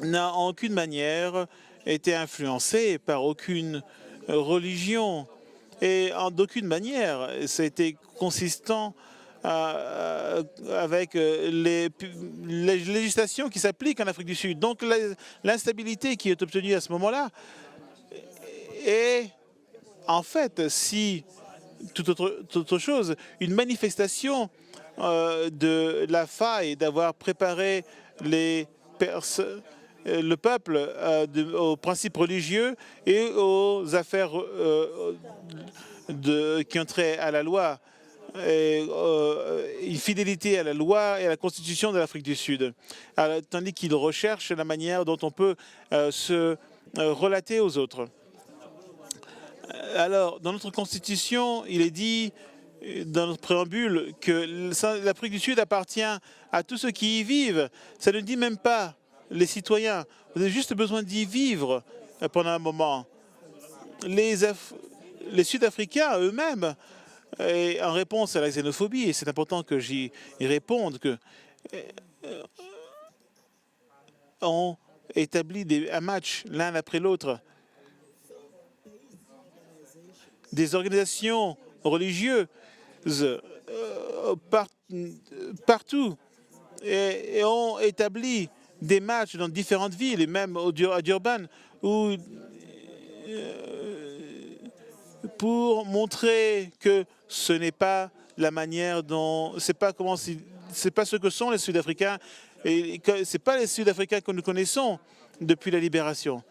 n'a en aucune manière été influencé par aucune religion et d'aucune manière ça a été consistant avec les législations qui s'appliquent en Afrique du Sud. Donc l'instabilité qui est obtenue à ce moment-là est en fait, si toute autre chose, une manifestation de la faille d'avoir préparé le peuple aux principes religieux et aux affaires qui ont trait à la loi, et une fidélité à la loi et à la Constitution de l'Afrique du Sud, tandis qu'ils recherchent la manière dont on peut se relater aux autres. Alors, dans notre Constitution, il est dit, dans notre préambule, que l'Afrique du Sud appartient à tous ceux qui y vivent. Ça ne dit même pas les citoyens. Vous avez juste besoin d'y vivre pendant un moment. Les Sud-Africains eux-mêmes, en réponse à la xénophobie, et c'est important que j'y réponde, ont établi un match l'un après l'autre. Des organisations religieuses partout et ont établi des matchs dans différentes villes, et même à Durban, pour montrer que ce n'est pas la manière dont, c'est pas ce que sont les Sud-Africains, et que c'est pas les Sud-Africains que nous connaissons depuis la libération.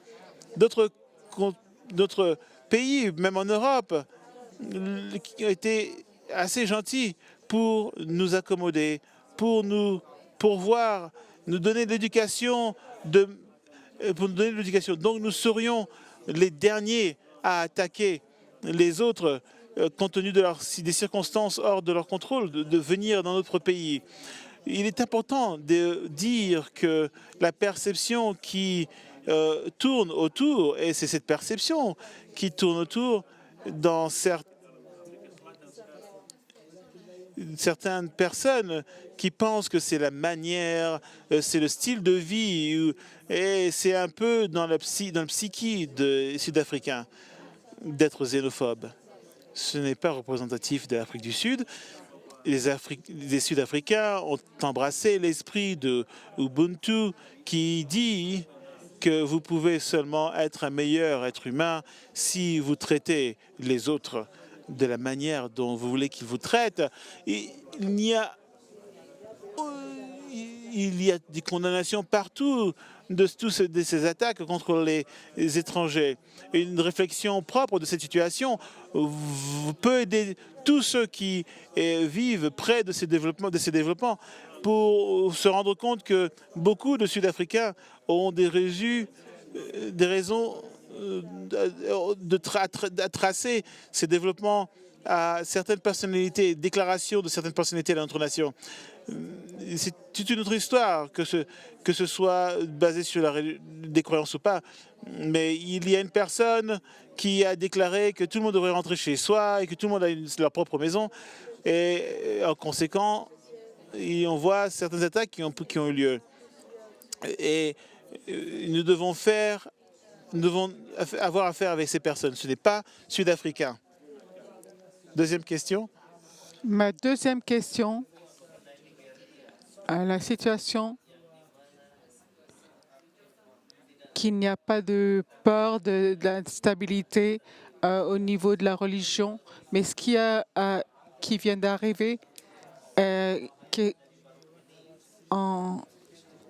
D'autres pays, même en Europe, qui ont été assez gentils pour nous accommoder, pour nous pourvoir, nous donner de l'éducation, Donc nous serions les derniers à attaquer les autres, compte tenu des circonstances hors de leur contrôle, de venir dans notre pays. Il est important de dire que la perception qui tourne autour, et c'est cette perception qui tourne autour dans certaines personnes qui pensent que c'est la manière, c'est le style de vie, et c'est un peu dans le psyché des Sud-Africains d'être xénophobe. Ce n'est pas représentatif de l'Afrique du Sud. Les Sud-Africains ont embrassé l'esprit de Ubuntu qui dit que vous pouvez seulement être un meilleur être humain si vous traitez les autres de la manière dont vous voulez qu'ils vous traitent. Et il y a des condamnations partout de ces attaques contre les étrangers. Et une réflexion propre de cette situation peut aider tous ceux qui vivent près de ces développements pour se rendre compte que beaucoup de Sud-Africains ont des raisons de tracer ces développements à certaines personnalités, déclarations de certaines personnalités de notre nation. C'est toute une autre histoire, que ce soit basé sur des croyances ou pas. Mais il y a une personne qui a déclaré que tout le monde devrait rentrer chez soi et que tout le monde a leur propre maison. Et en conséquent, on voit certaines attaques qui ont eu lieu. Et nous devons avoir affaire avec ces personnes. Ce n'est pas sud-africain. Deuxième question. Ma deuxième question, la situation qu'il n'y a pas de peur de l'instabilité au niveau de la religion, mais ce qui vient d'arriver qui en-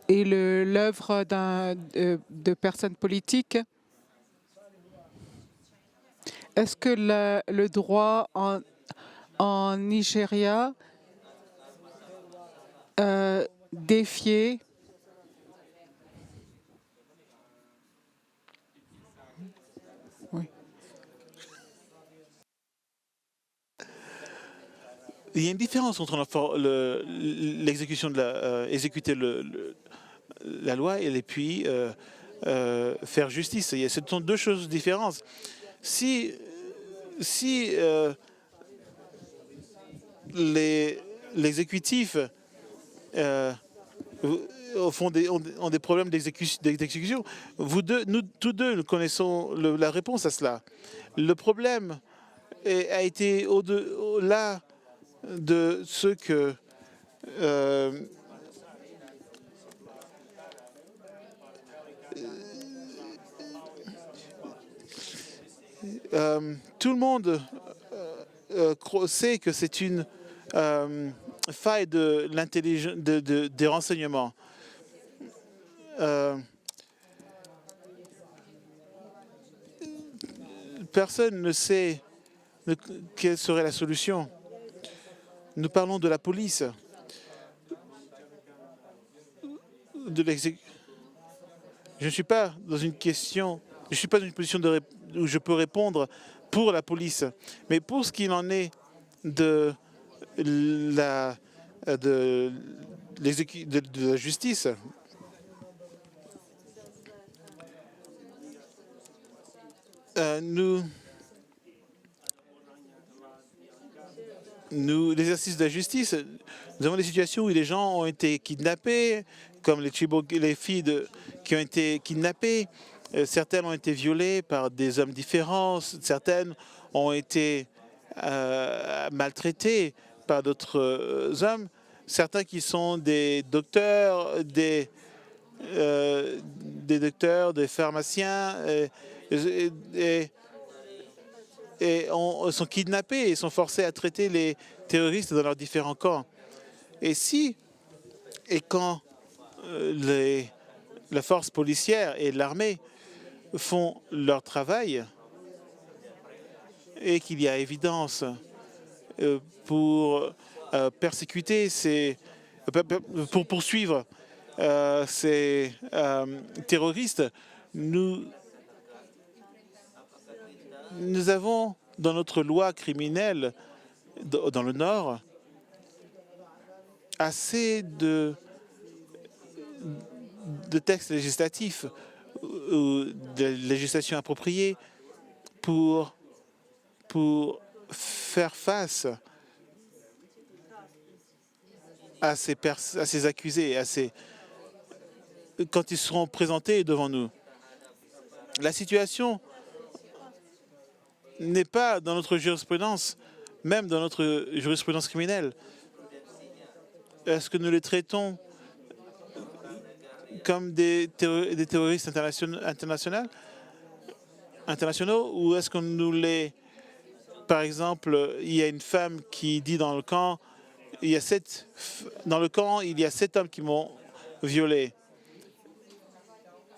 est l'œuvre de personnes politiques. Est-ce que le droit en Nigeria défiait oui. Il y a une différence entre l'exécution de exécuter la loi et puis faire justice. Ce sont deux choses différentes. Si l'exécutif ont des problèmes d'exécution, nous tous deux, nous connaissons la réponse à cela. Le problème a été au-delà de ce que tout le monde sait que c'est une faille de l'intelligence des renseignements. Personne ne sait quelle serait la solution. Nous parlons de la police, de l'exécution. Je ne suis pas dans une question, je ne suis pas dans une position où je peux répondre pour la police. Mais pour ce qu'il en est de la, de la justice, l'exercice de la justice, nous avons des situations où les gens ont été kidnappés, comme les filles qui ont été kidnappées. Certaines ont été violées par des hommes différents, certaines ont été maltraitées par d'autres hommes, certains qui sont des docteurs, des pharmaciens, et sont kidnappés et sont forcés à traiter les terroristes dans leurs différents camps. Et quand la force policière et l'armée font leur travail et qu'il y a évidence pour persécuter pour poursuivre ces terroristes, nous avons dans notre loi criminelle dans le Nord assez de textes législatifs ou de législation appropriée pour faire face à ces accusés, quand ils seront présentés devant nous. La situation n'est pas dans notre jurisprudence, même dans notre jurisprudence criminelle. Est-ce que nous les traitons comme des terroristes internationaux ou est-ce que nous les... Par exemple, il y a une femme qui dit dans le camp, dans le camp, il y a 7 hommes qui m'ont violé.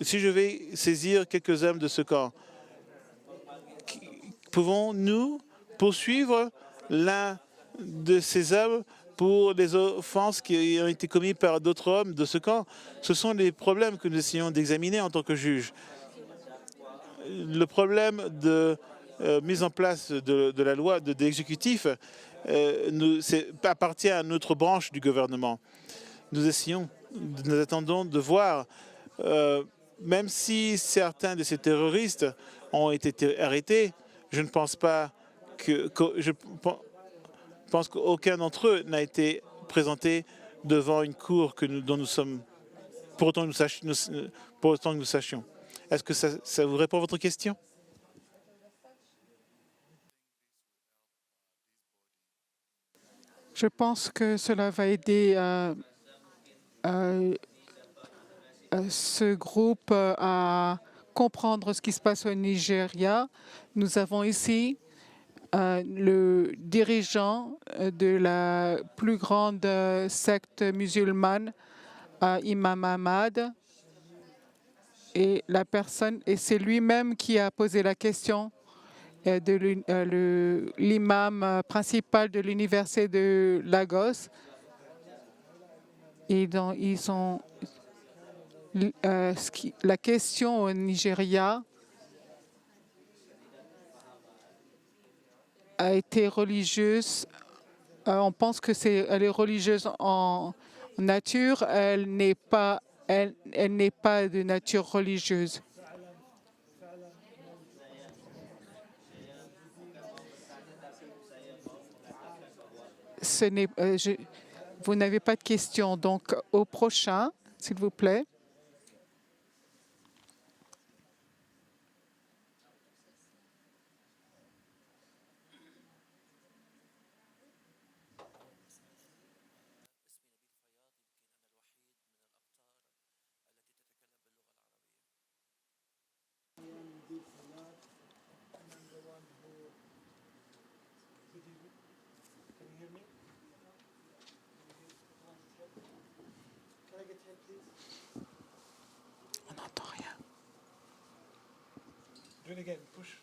Si je vais saisir quelques hommes de ce camp, pouvons-nous poursuivre l'un de ces hommes pour les offenses qui ont été commises par d'autres hommes de ce camp? Ce sont les problèmes que nous essayons d'examiner en tant que juges. Le problème de mise en place de la loi de l'exécutif appartient à notre branche du gouvernement. Nous attendons de voir, même si certains de ces terroristes ont été arrêtés, je ne pense pas je pense qu'aucun d'entre eux n'a été présenté devant une cour dont nous sommes, pour autant que nous sachions. Est-ce que ça vous répond à votre question? Je pense que cela va aider ce groupe à comprendre ce qui se passe au Nigeria. Nous avons ici le dirigeant de la plus grande secte musulmane, Imam Ahmad, et c'est lui-même qui a posé la question de l'imam principal de l'université de Lagos. Et la question au Nigeria a été religieuse. On pense que elle est religieuse en nature. Elle n'est pas de nature religieuse. Vous n'avez pas de questions. Donc, au prochain, s'il vous plaît. On n'entend rien. Do it again. Push.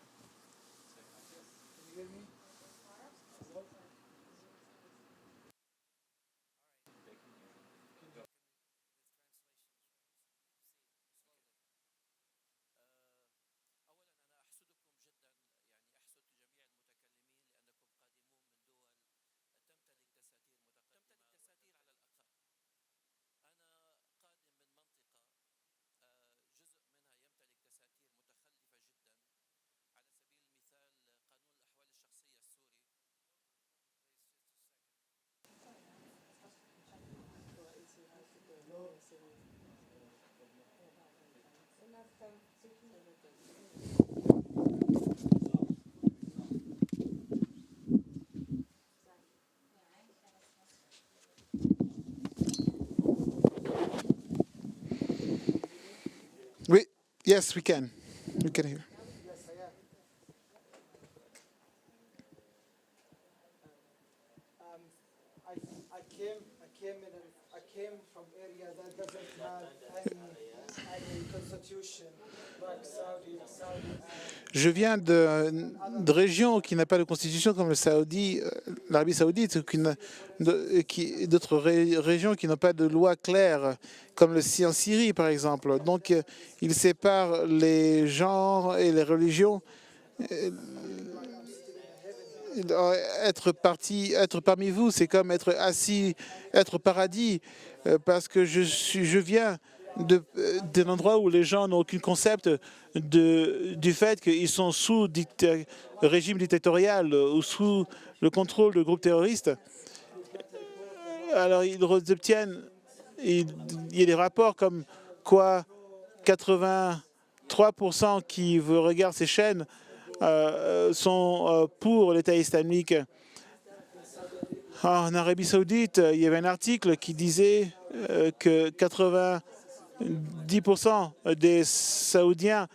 Oui, yes, we can. We can hear. I came from area that doesn't have any constitution like Saudi. Je viens de régions qui n'a pas de constitution comme l'Arabie Saoudite, d'autres régions qui n'ont pas de loi claire, comme en Syrie par exemple. Donc, il sépare les genres et les religions. Être parmi vous, c'est comme être assis, être au paradis, parce que je viens d'un endroit où les gens n'ont aucun concept du fait qu'ils sont sous régime dictatorial ou sous le contrôle de groupes terroristes. Alors ils obtiennent, il y a des rapports comme quoi 83% qui regardent ces chaînes sont pour l'État islamique. En Arabie Saoudite, il y avait un article qui disait que 90% des Saoudiens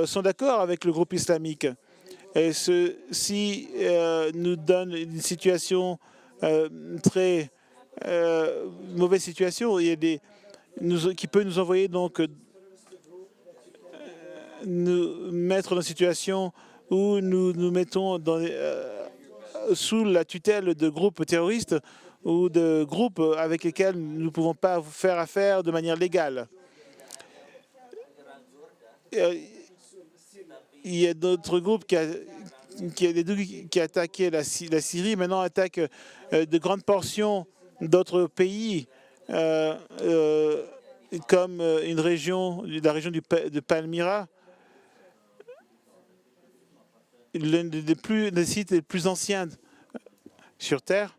sont d'accord avec le groupe islamique. Et ceci nous donne une situation très mauvaise situation. Il y a qui peut nous envoyer donc nous mettre dans une situation où nous nous mettons sous la tutelle de groupes terroristes ou de groupes avec lesquels nous ne pouvons pas faire affaire de manière légale. Il y a d'autres groupes qui a attaqué la Syrie, maintenant attaquent de grandes portions d'autres pays, comme la région de Palmyra, l'un des sites les plus anciens sur Terre.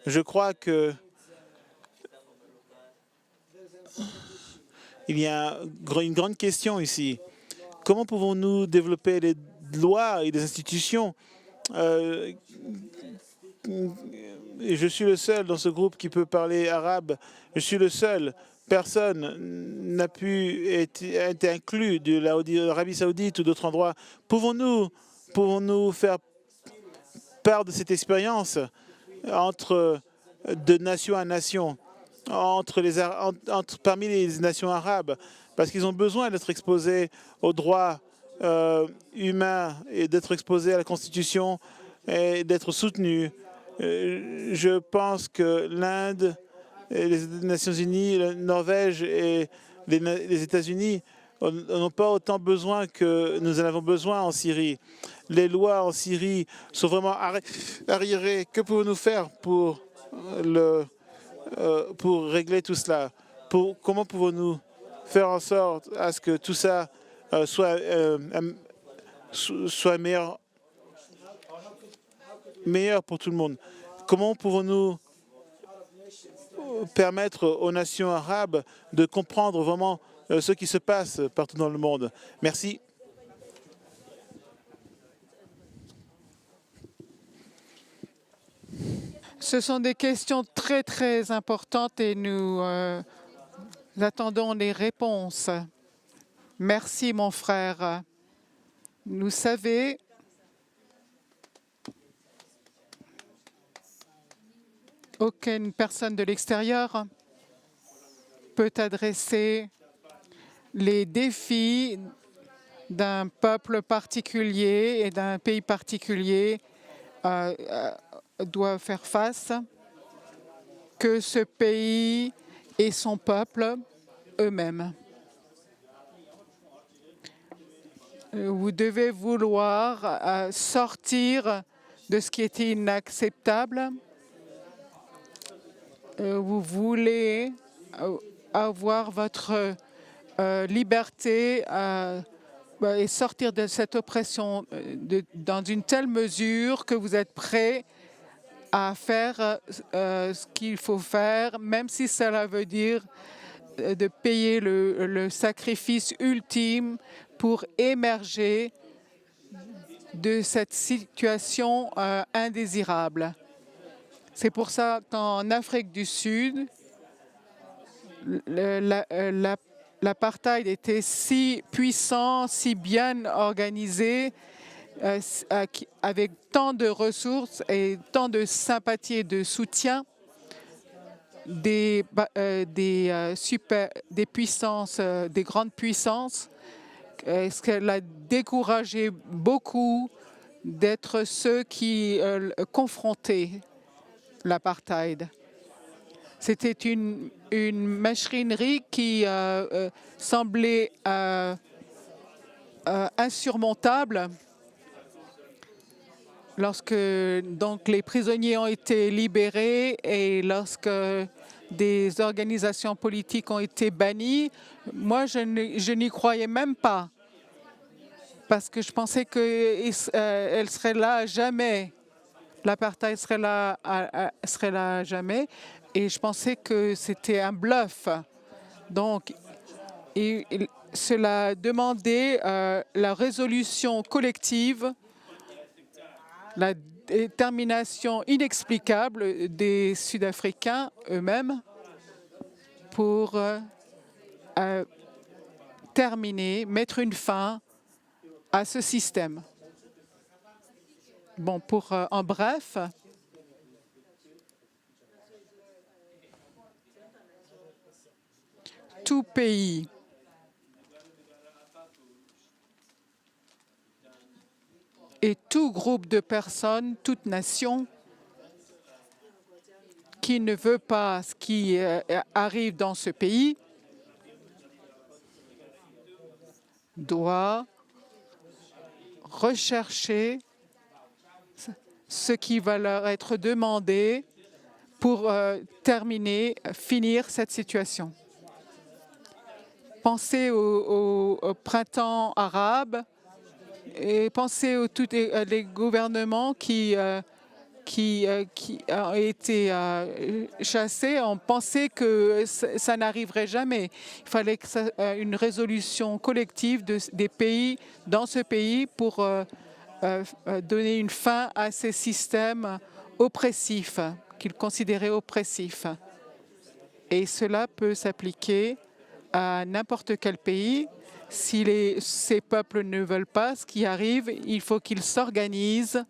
Je crois que il y a une grande question ici. Comment pouvons-nous développer des lois et des institutions Euh, je suis le seul dans ce groupe qui peut parler arabe. Je suis le seul. Personne n'a pu être inclus de l'Arabie Saoudite ou d'autres endroits. Pouvons-nous faire part de cette expérience de nation à nation, parmi les nations arabes, parce qu'ils ont besoin d'être exposés aux droits humains et d'être exposés à la Constitution et d'être soutenus. Je pense que l'Inde, les Nations Unies, la Norvège et les États-Unis n'ont pas autant besoin que nous en avons besoin en Syrie. Les lois en Syrie sont vraiment arriérées. Que pouvons-nous faire pour régler tout cela? Comment pouvons-nous faire en sorte à ce que tout ça soit meilleur pour tout le monde? Comment pouvons-nous permettre aux nations arabes de comprendre vraiment ce qui se passe partout dans le monde? Merci. Ce sont des questions très, très importantes et nous attendons les réponses. Merci, mon frère. Vous savez, aucune personne de l'extérieur peut adresser les défis d'un peuple particulier et d'un pays particulier doit faire face que ce pays et son peuple eux-mêmes. Vous devez vouloir sortir de ce qui était inacceptable. Vous voulez avoir votre liberté et sortir de cette oppression dans une telle mesure que vous êtes prêt à faire ce qu'il faut faire, même si cela veut dire de payer le sacrifice ultime pour émerger de cette situation indésirable. C'est pour ça qu'en Afrique du Sud, l'apartheid était si puissant, si bien organisé, avec tant de ressources et tant de sympathie et de soutien des puissances, des grandes puissances, ce qu'elle a découragé beaucoup d'être ceux qui confrontaient l'apartheid. C'était une machinerie qui semblait insurmontable. Lorsque donc les prisonniers ont été libérés et lorsque des organisations politiques ont été bannies, moi je n'y croyais même pas parce que je pensais qu'elle serait là à jamais. L'apartheid serait là à jamais et je pensais que c'était un bluff. Donc, cela demandait la résolution collective, la détermination inexplicable des Sud-Africains eux-mêmes pour terminer, mettre une fin à ce système. Bon, en bref, tout pays et tout groupe de personnes, toute nation qui ne veut pas ce qui arrive dans ce pays doit rechercher ce qui va leur être demandé pour finir cette situation. Pensez au printemps arabe et pensez à tous les gouvernements qui ont été chassés. On pensait que ça n'arriverait jamais. Il fallait une résolution collective des pays dans ce pays pour donner une fin à ces systèmes oppressifs, qu'ils considéraient oppressifs. Et cela peut s'appliquer à n'importe quel pays. Si ces peuples ne veulent pas ce qui arrive, il faut qu'ils s'organisent,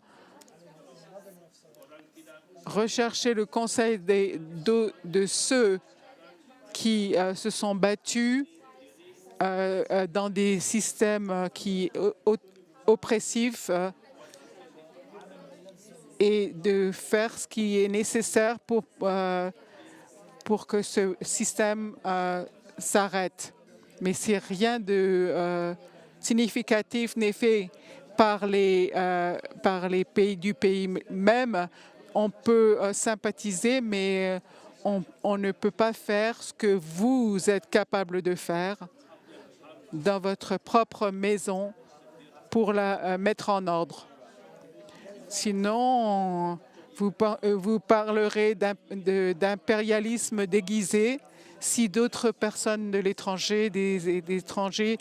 rechercher le conseil de ceux qui se sont battus dans des systèmes oppressifs et de faire ce qui est nécessaire pour que ce système s'arrête. Mais si rien de significatif n'est fait par les pays du pays même, on peut sympathiser, mais on ne peut pas faire ce que vous êtes capable de faire dans votre propre maison pour la mettre en ordre. Sinon, vous parlerez d'impérialisme déguisé si d'autres personnes de l'étranger, des étrangers,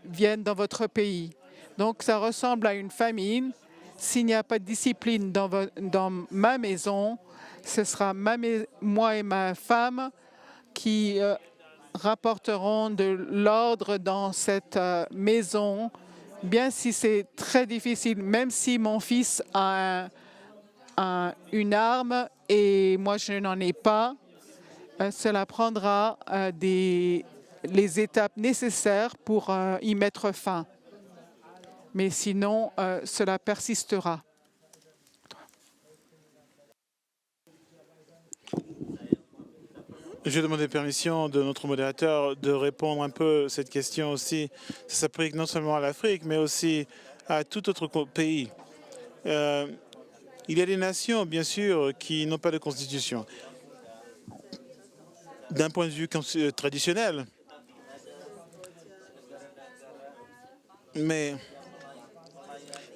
viennent dans votre pays. Donc, ça ressemble à une famine. S'il n'y a pas de discipline dans ma maison, ce sera moi et ma femme qui rapporteront de l'ordre dans cette maison, bien si c'est très difficile, même si mon fils a une arme et moi je n'en ai pas, cela prendra les étapes nécessaires pour y mettre fin. Mais sinon, cela persistera. Je demande permission de notre modérateur de répondre un peu à cette question aussi. Ça s'applique non seulement à l'Afrique, mais aussi à tout autre pays. Il y a des nations, bien sûr, qui n'ont pas de constitution. D'un point de vue traditionnel, mais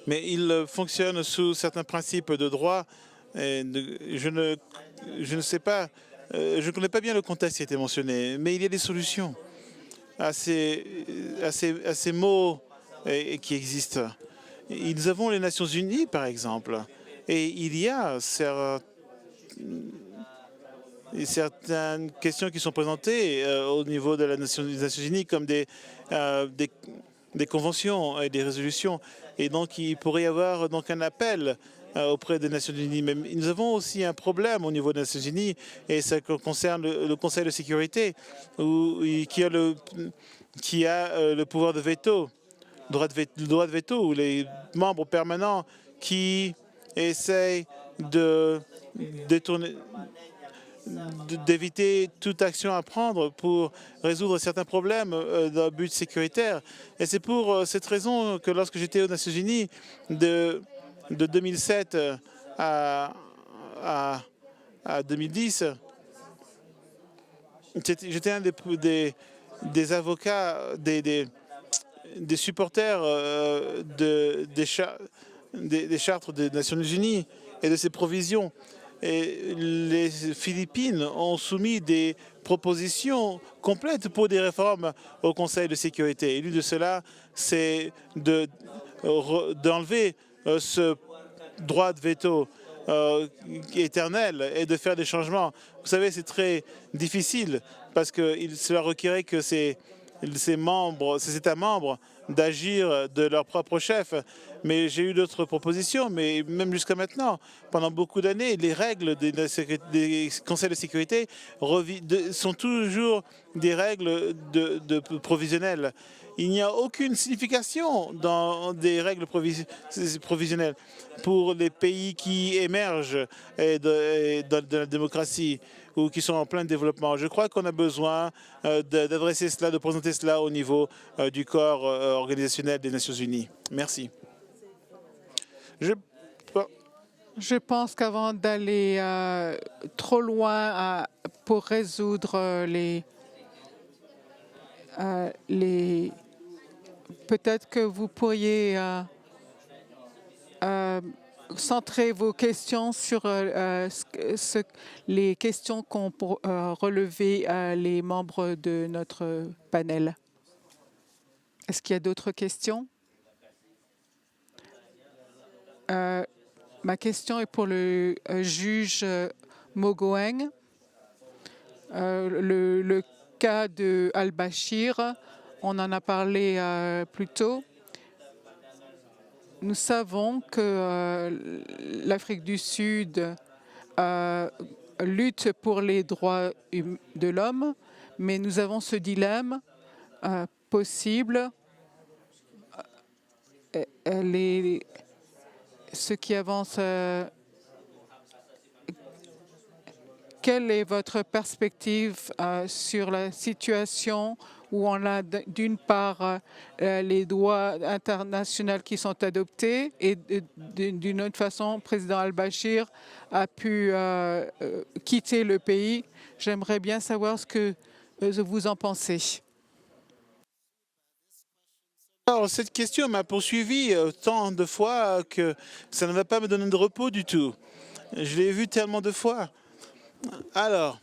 ils fonctionnent sous certains principes de droit. Et je ne sais pas, je ne connais pas bien le contexte qui a été mentionné, mais il y a des solutions à ces maux qui existent. Nous avons les Nations Unies, par exemple, et il y a certaines questions qui sont présentées au niveau des Nations Unies comme des conventions et des résolutions. Et donc, il pourrait y avoir donc un appel auprès des Nations Unies. Mais nous avons aussi un problème au niveau des Nations Unies, et ça concerne le Conseil de sécurité, qui a le pouvoir de veto, le droit de veto, où les membres permanents qui essayent d'éviter toute action à prendre pour résoudre certains problèmes d'un but sécuritaire. Et c'est pour cette raison que lorsque j'étais aux Nations Unies, de 2007 à 2010, j'étais un des avocats, des supporters des chartes des Nations Unies et de ses provisions. Et les Philippines ont soumis des propositions complètes pour des réformes au Conseil de sécurité. Et l'une de cela, c'est d'enlever ce droit de veto éternel et de faire des changements. Vous savez, c'est très difficile parce que cela requérait que ces États membres d'agir de leur propre chef. Mais j'ai eu d'autres propositions, mais même jusqu'à maintenant, pendant beaucoup d'années, les règles des conseils de sécurité sont toujours des règles provisionnelles. Il n'y a aucune signification dans des règles provisionnelles pour les pays qui émergent dans la démocratie ou qui sont en plein développement. Je crois qu'on a besoin d'adresser cela, de présenter cela au niveau du corps organisationnel des Nations Unies. Merci. Je pense qu'avant d'aller trop loin pour résoudre peut-être que vous pourriez centrer vos questions sur les questions qu'ont relevé les membres de notre panel. Est-ce qu'il y a d'autres questions? Ma question est pour le juge Mogoeng. Le cas de Al-Bashir, on en a parlé plus tôt. Nous savons que l'Afrique du Sud lutte pour les droits de l'homme, mais nous avons ce dilemme possible. Ceux qui avancent, quelle est votre perspective sur la situation où on a d'une part les droits internationaux qui sont adoptés et d'une autre façon, le président al-Bashir a pu quitter le pays. J'aimerais bien savoir ce que vous en pensez. Alors, cette question m'a poursuivi tant de fois que ça ne va pas me donner de repos du tout. Je l'ai vu tellement de fois. Alors,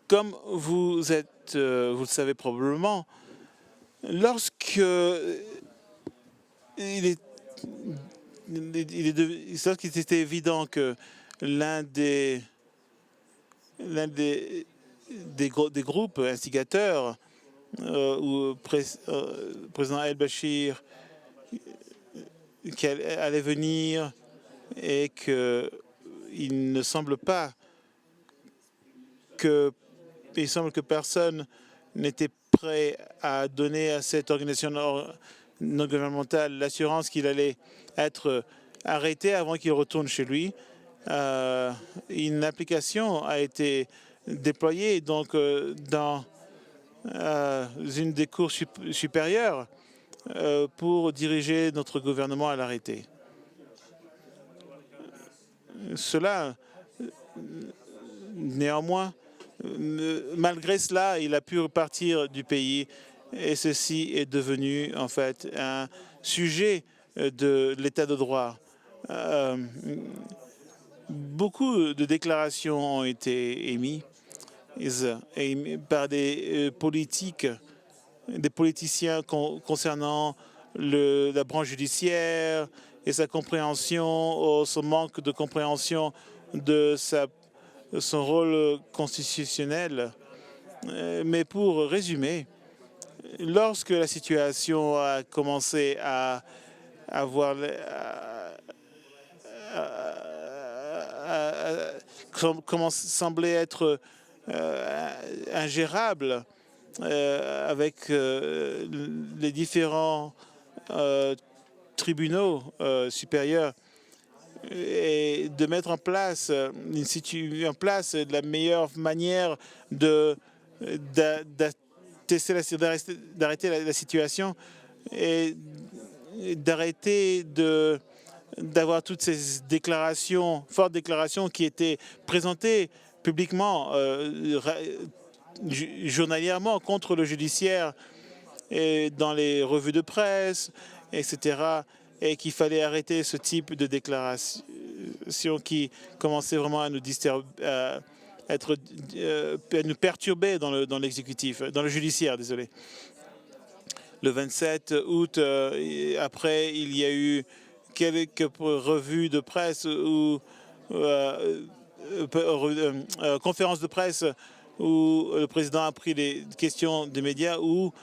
comme vous le savez probablement, lorsqu'il était évident que l'un des groupes instigateurs où président El-Bashir allait venir et qu'il ne semble pas il semble que personne n'était prêt à donner à cette organisation non gouvernementale l'assurance qu'il allait être arrêté avant qu'il retourne chez lui. Une application a été déployée donc dans une des cours supérieures pour diriger notre gouvernement à l'arrêter. Cela, néanmoins, malgré cela, il a pu repartir du pays et ceci est devenu en fait un sujet de l'état de droit. Beaucoup de déclarations ont été émises par des politiciens concernant la branche judiciaire et sa compréhension, ou son manque de compréhension de son rôle constitutionnel. Mais pour résumer, lorsque la situation a commencé à semblait être ingérable avec les différents tribunaux supérieurs et de mettre en place la meilleure manière d'arrêter la situation et d'arrêter d'avoir toutes ces fortes déclarations qui étaient présentées publiquement, journalièrement contre le judiciaire et dans les revues de presse, etc. Et qu'il fallait arrêter ce type de déclaration qui commençait vraiment à nous à nous perturber dans l'exécutif, dans le judiciaire, désolé. Le 27 août, après, il y a eu quelques revues de presse ou conférences de presse où le président a pris les questions des médias où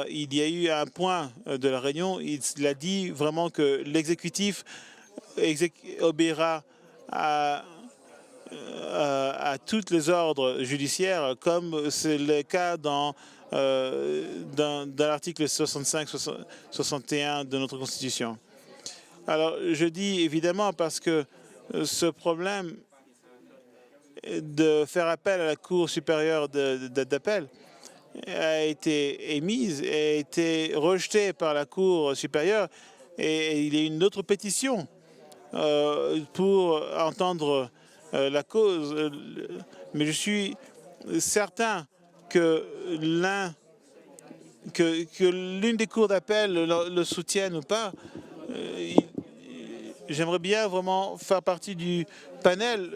il y a eu un point de la réunion, il a dit vraiment que l'exécutif obéira à tous les ordres judiciaires, comme c'est le cas dans l'article 65-61 de notre Constitution. Alors, je dis évidemment parce que ce problème de faire appel à la Cour supérieure d'appel a été émise, a été rejetée par la Cour supérieure et il y a une autre pétition pour entendre la cause. Mais je suis certain que l'une des cours d'appel le soutienne ou pas. J'aimerais bien vraiment faire partie du panel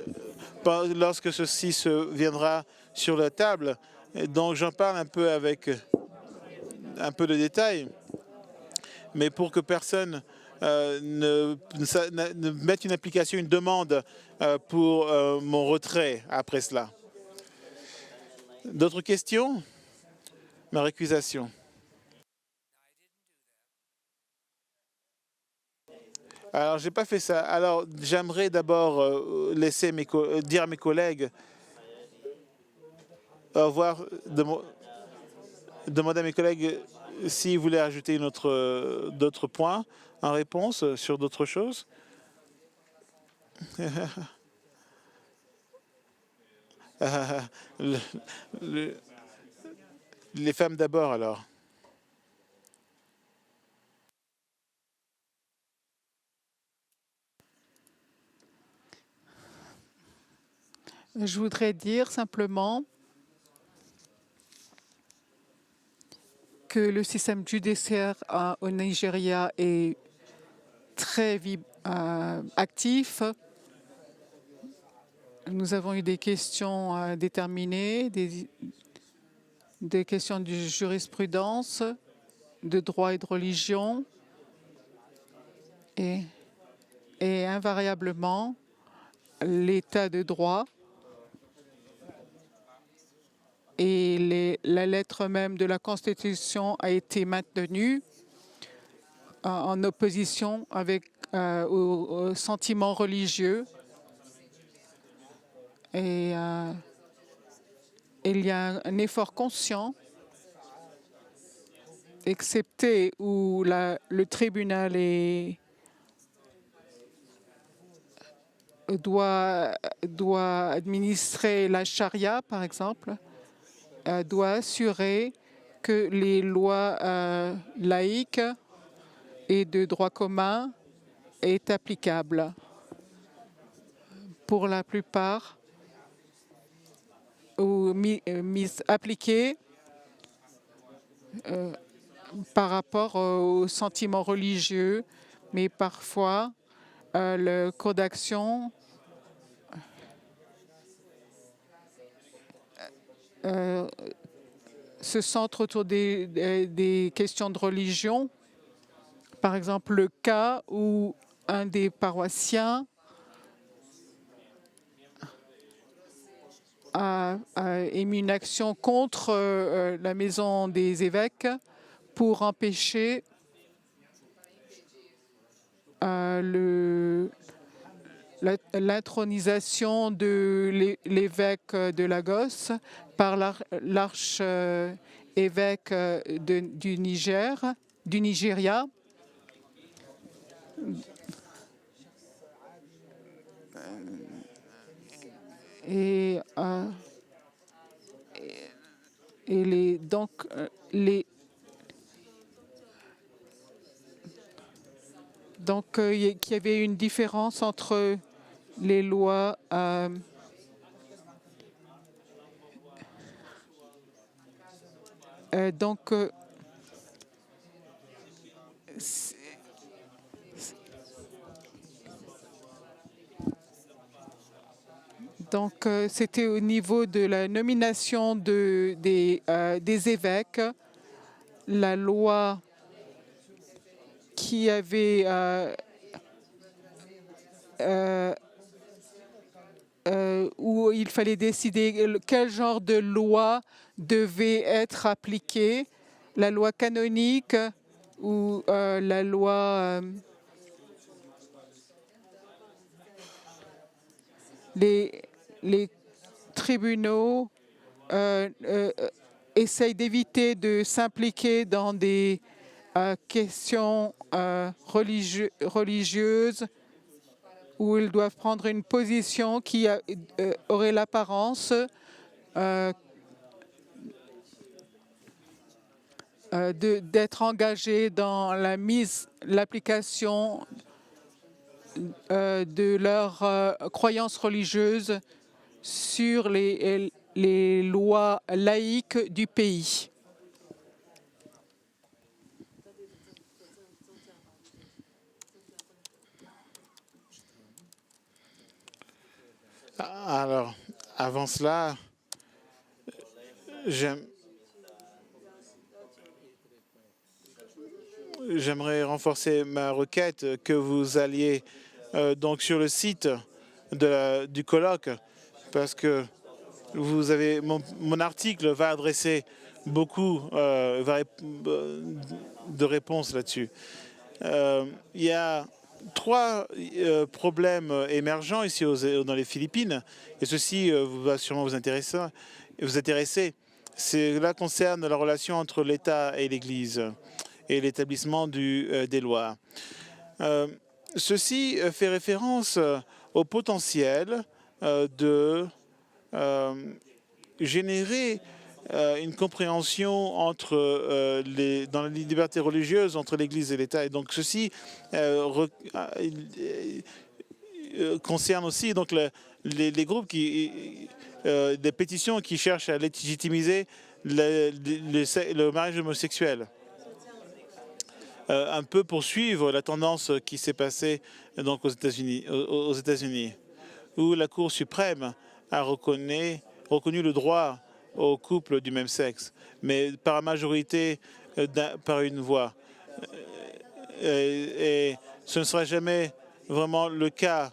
lorsque ceci viendra sur la table. Et donc j'en parle un peu avec un peu de détails. Mais pour que personne ne mettre une application, une demande pour mon retrait après cela. D'autres questions? Ma récusation. Alors, j'ai pas fait ça. Alors, j'aimerais d'abord laisser dire à mes collègues au revoir, demander à mes collègues s'ils voulaient ajouter d'autres points en réponse sur d'autres choses. Le- le- les femmes d'abord, alors. Je voudrais dire simplement que le système judiciaire au Nigeria est très actif. Nous avons eu des questions déterminées, des questions de jurisprudence, de droit et de religion. Et invariablement, l'état de droit et la lettre même de la Constitution a été maintenue en opposition aux sentiments religieux. Et il y a un effort conscient, excepté où le tribunal doit administrer la charia, par exemple, doit assurer que les lois laïques et de droit commun est applicable. Pour la plupart, ou appliquées par rapport aux sentiments religieux, mais parfois le code d'action se centre autour des questions de religion. Par exemple, le cas où un des paroissiens a émis une action contre la maison des évêques pour empêcher l'intronisation de l'évêque de Lagos par l'archevêque du Nigeria. Et donc, il y avait une différence entre les lois donc c'était au niveau de la nomination des évêques, la loi qui avait où il fallait décider quel genre de loi devait être appliquée, la loi canonique ou la loi... les tribunaux essayent d'éviter de s'impliquer dans des questions religieuses où ils doivent prendre une position qui aurait l'apparence d'être engagés dans l'application de leurs croyances religieuses sur les lois laïques du pays. Alors, avant cela, j'aimerais renforcer ma requête que vous alliez donc sur le site du colloque, parce que vous avez mon article va adresser beaucoup de réponses là-dessus. Il y a trois problèmes émergents ici dans les Philippines, et ceci va sûrement vous intéresser. Cela concerne la relation entre l'État et l'Église et l'établissement des lois. Ceci fait référence au potentiel de générer une compréhension dans les libertés religieuses entre l'Église et l'État. Et donc ceci concerne aussi donc les groupes des pétitions qui cherchent à légitimiser le mariage homosexuel. Un peu poursuivre la tendance qui s'est passée donc aux États-Unis, où la Cour suprême a reconnu le droit au couple du même sexe, mais par majorité par une voix. Et ce ne sera jamais vraiment le cas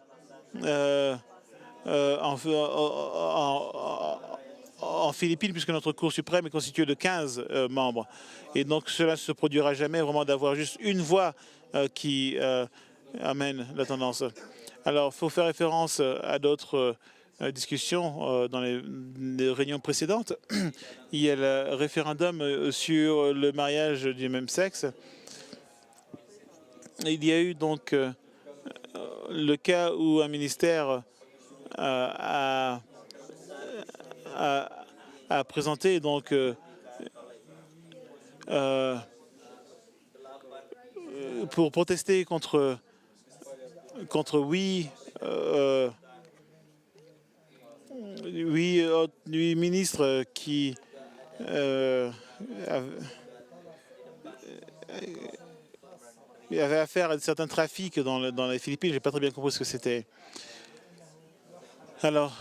en Philippines, puisque notre Cour suprême est constituée de 15 membres. Et donc cela ne se produira jamais vraiment d'avoir juste une voix qui amène la tendance. Alors il faut faire référence à d'autres discussions dans les réunions précédentes. Il y a le référendum sur le mariage du même sexe. Il y a eu donc le cas où un ministère a présenté donc pour protester contre huit ministres qui avaient affaire à certains trafics dans les Philippines. Je n'ai pas très bien compris ce que c'était. Alors,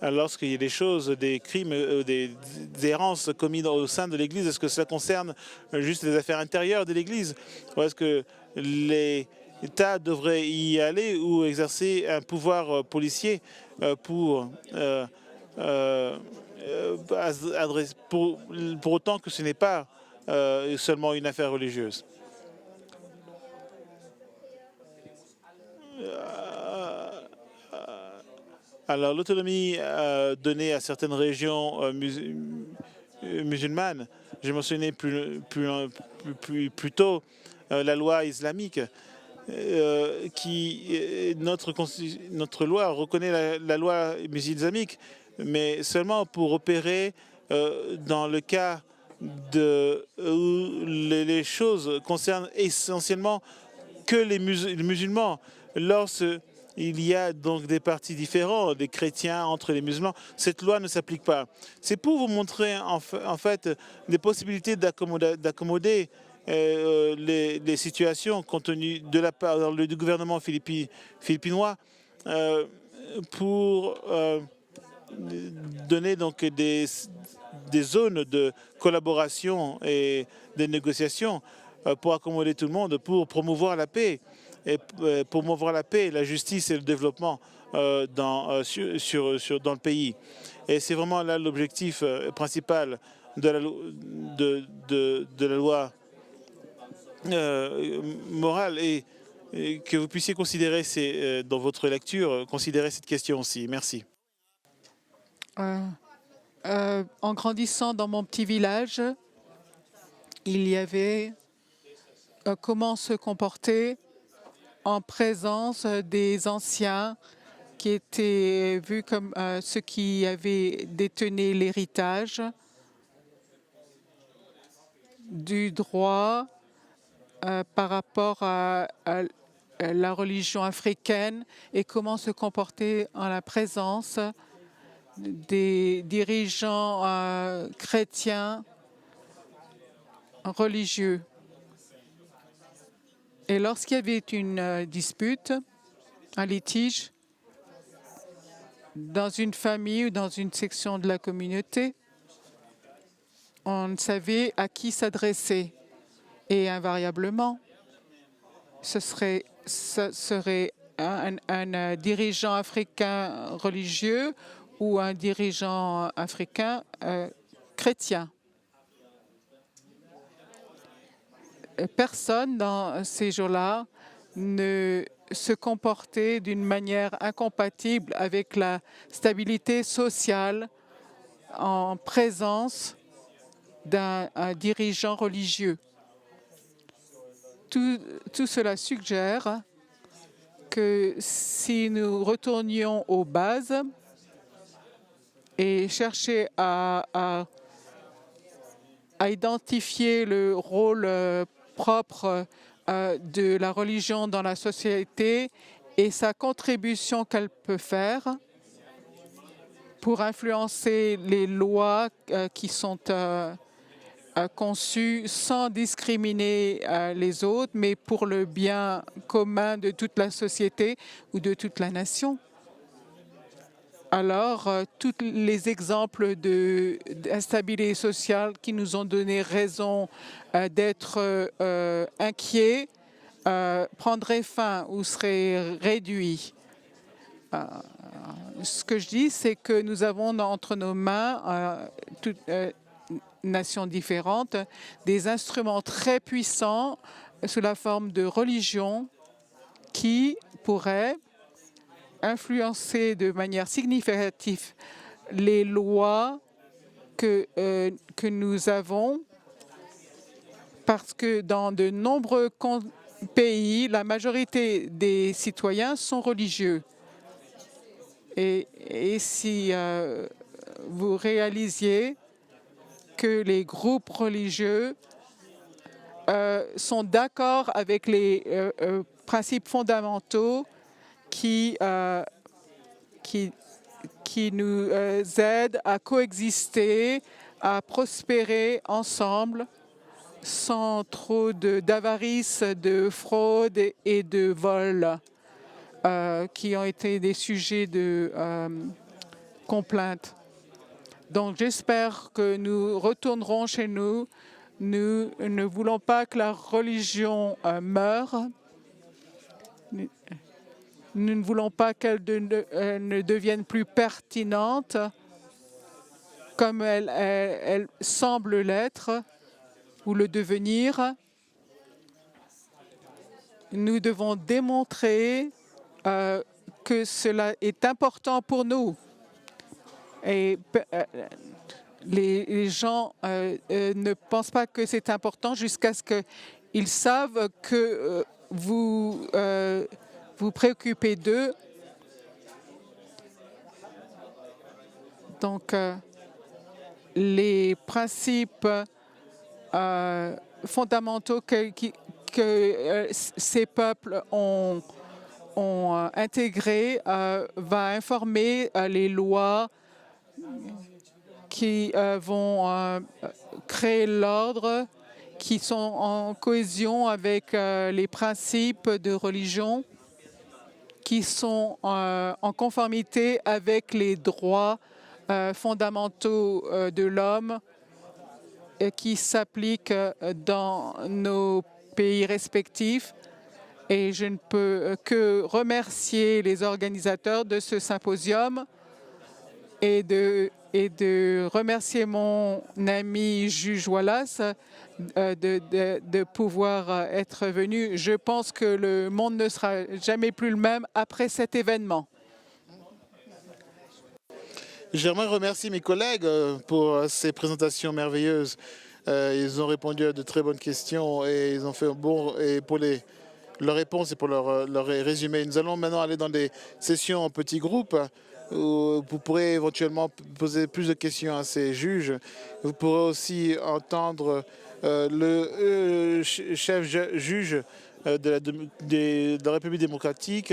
lorsqu'il y a des choses, des crimes, des errances commises au sein de l'Église, est-ce que cela concerne juste les affaires intérieures de l'Église, ou est-ce que l'État devrait y aller ou exercer un pouvoir policier pour autant que ce n'est pas seulement une affaire religieuse? Alors, l'autonomie donnée à certaines régions musulmanes, j'ai mentionné plus tôt la loi islamique, notre loi reconnaît la loi islamique, mais seulement pour opérer dans le cas où les choses concernent essentiellement que les musulmans. Lorsqu'il y a donc des partis différents, des chrétiens entre les musulmans, cette loi ne s'applique pas. C'est pour vous montrer en fait des possibilités d'accommoder les situations compte tenu de la part du gouvernement philippinois pour donner donc des zones de collaboration et de négociation pour accommoder tout le monde, pour promouvoir la paix. Et pour promouvoir la paix, la justice et le développement dans le pays. Et c'est vraiment là l'objectif principal de la loi morale, et que vous puissiez considérer dans votre lecture, considérer cette question aussi. Merci. En grandissant dans mon petit village, il y avait comment se comporter en présence des anciens qui étaient vus comme ceux qui avaient détenu l'héritage du droit par rapport à la religion africaine, et comment se comporter en la présence des dirigeants chrétiens religieux. Et lorsqu'il y avait une dispute, un litige, dans une famille ou dans une section de la communauté, on ne savait à qui s'adresser. Et invariablement, ce serait un dirigeant africain religieux ou un dirigeant africain chrétien. Personne dans ces jours-là ne se comportait d'une manière incompatible avec la stabilité sociale en présence d'un dirigeant religieux. Tout cela suggère que si nous retournions aux bases et chercher à identifier le rôle propre de la religion dans la société et sa contribution qu'elle peut faire pour influencer les lois qui sont conçues sans discriminer les autres, mais pour le bien commun de toute la société ou de toute la nation. Alors, tous les exemples d'instabilité sociale qui nous ont donné raison d'être inquiets prendraient fin ou seraient réduits. Ce que je dis, c'est que nous avons entre nos mains, toutes nations différentes, des instruments très puissants sous la forme de religion qui pourraient influencer de manière significative les lois que nous avons, parce que dans de nombreux pays, la majorité des citoyens sont religieux. Et si vous réalisiez que les groupes religieux sont d'accord avec les principes fondamentaux qui nous aident à coexister, à prospérer ensemble sans trop d'avarice, de fraude et de vol qui ont été des sujets de complainte. Donc j'espère que nous retournerons chez nous. Nous ne voulons pas que la religion meure. Nous ne voulons pas qu'elle ne devienne plus pertinente comme elle semble l'être ou le devenir. Nous devons démontrer que cela est important pour nous. Et les gens ne pensent pas que c'est important jusqu'à ce qu'ils savent que vous vous préoccupez d'eux. Donc, les principes fondamentaux que ces peuples ont intégrés va informer les lois qui vont créer l'ordre, qui sont en cohésion avec les principes de religion, qui sont en conformité avec les droits fondamentaux de l'homme qui s'appliquent dans nos pays respectifs. Et je ne peux que remercier les organisateurs de ce symposium et de remercier mon ami juge Wallace de pouvoir être venu. Je pense que le monde ne sera jamais plus le même après cet événement. J'aimerais remercier mes collègues pour ces présentations merveilleuses. Ils ont répondu à de très bonnes questions et ils ont fait un bon et pour leurs réponses et pour leur résumé. Nous allons maintenant aller dans des sessions en petits groupes où vous pourrez éventuellement poser plus de questions à ces juges. Vous pourrez aussi entendre le chef juge de la République démocratique,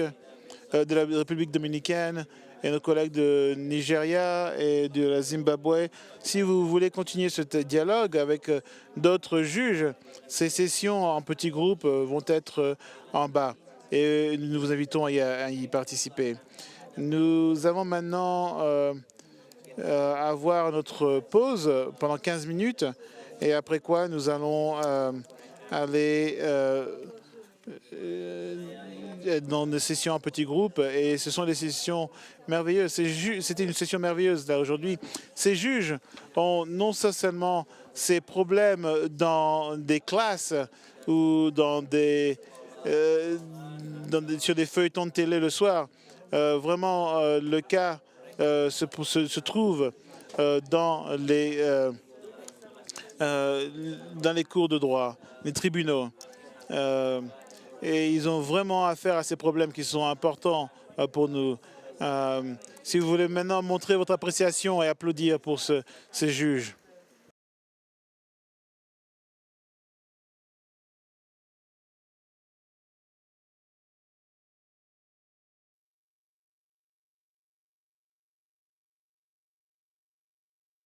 de la République dominicaine, et nos collègues de Nigeria et de la Zimbabwe. Si vous voulez continuer ce dialogue avec d'autres juges, ces sessions en petits groupes vont être en bas et nous vous invitons à y participer. Nous avons maintenant avoir notre pause pendant 15 minutes et après quoi nous allons aller dans des sessions en petits groupes et ce sont des sessions merveilleuses. C'était une session merveilleuse là aujourd'hui. Ces juges ont non seulement ces problèmes dans des classes ou sur des feuilletons de télé le soir. Vraiment, le cas se trouve dans les cours de droit, les tribunaux. Et ils ont vraiment affaire à ces problèmes qui sont importants pour nous. Si vous voulez maintenant montrer votre appréciation et applaudir pour ces juges.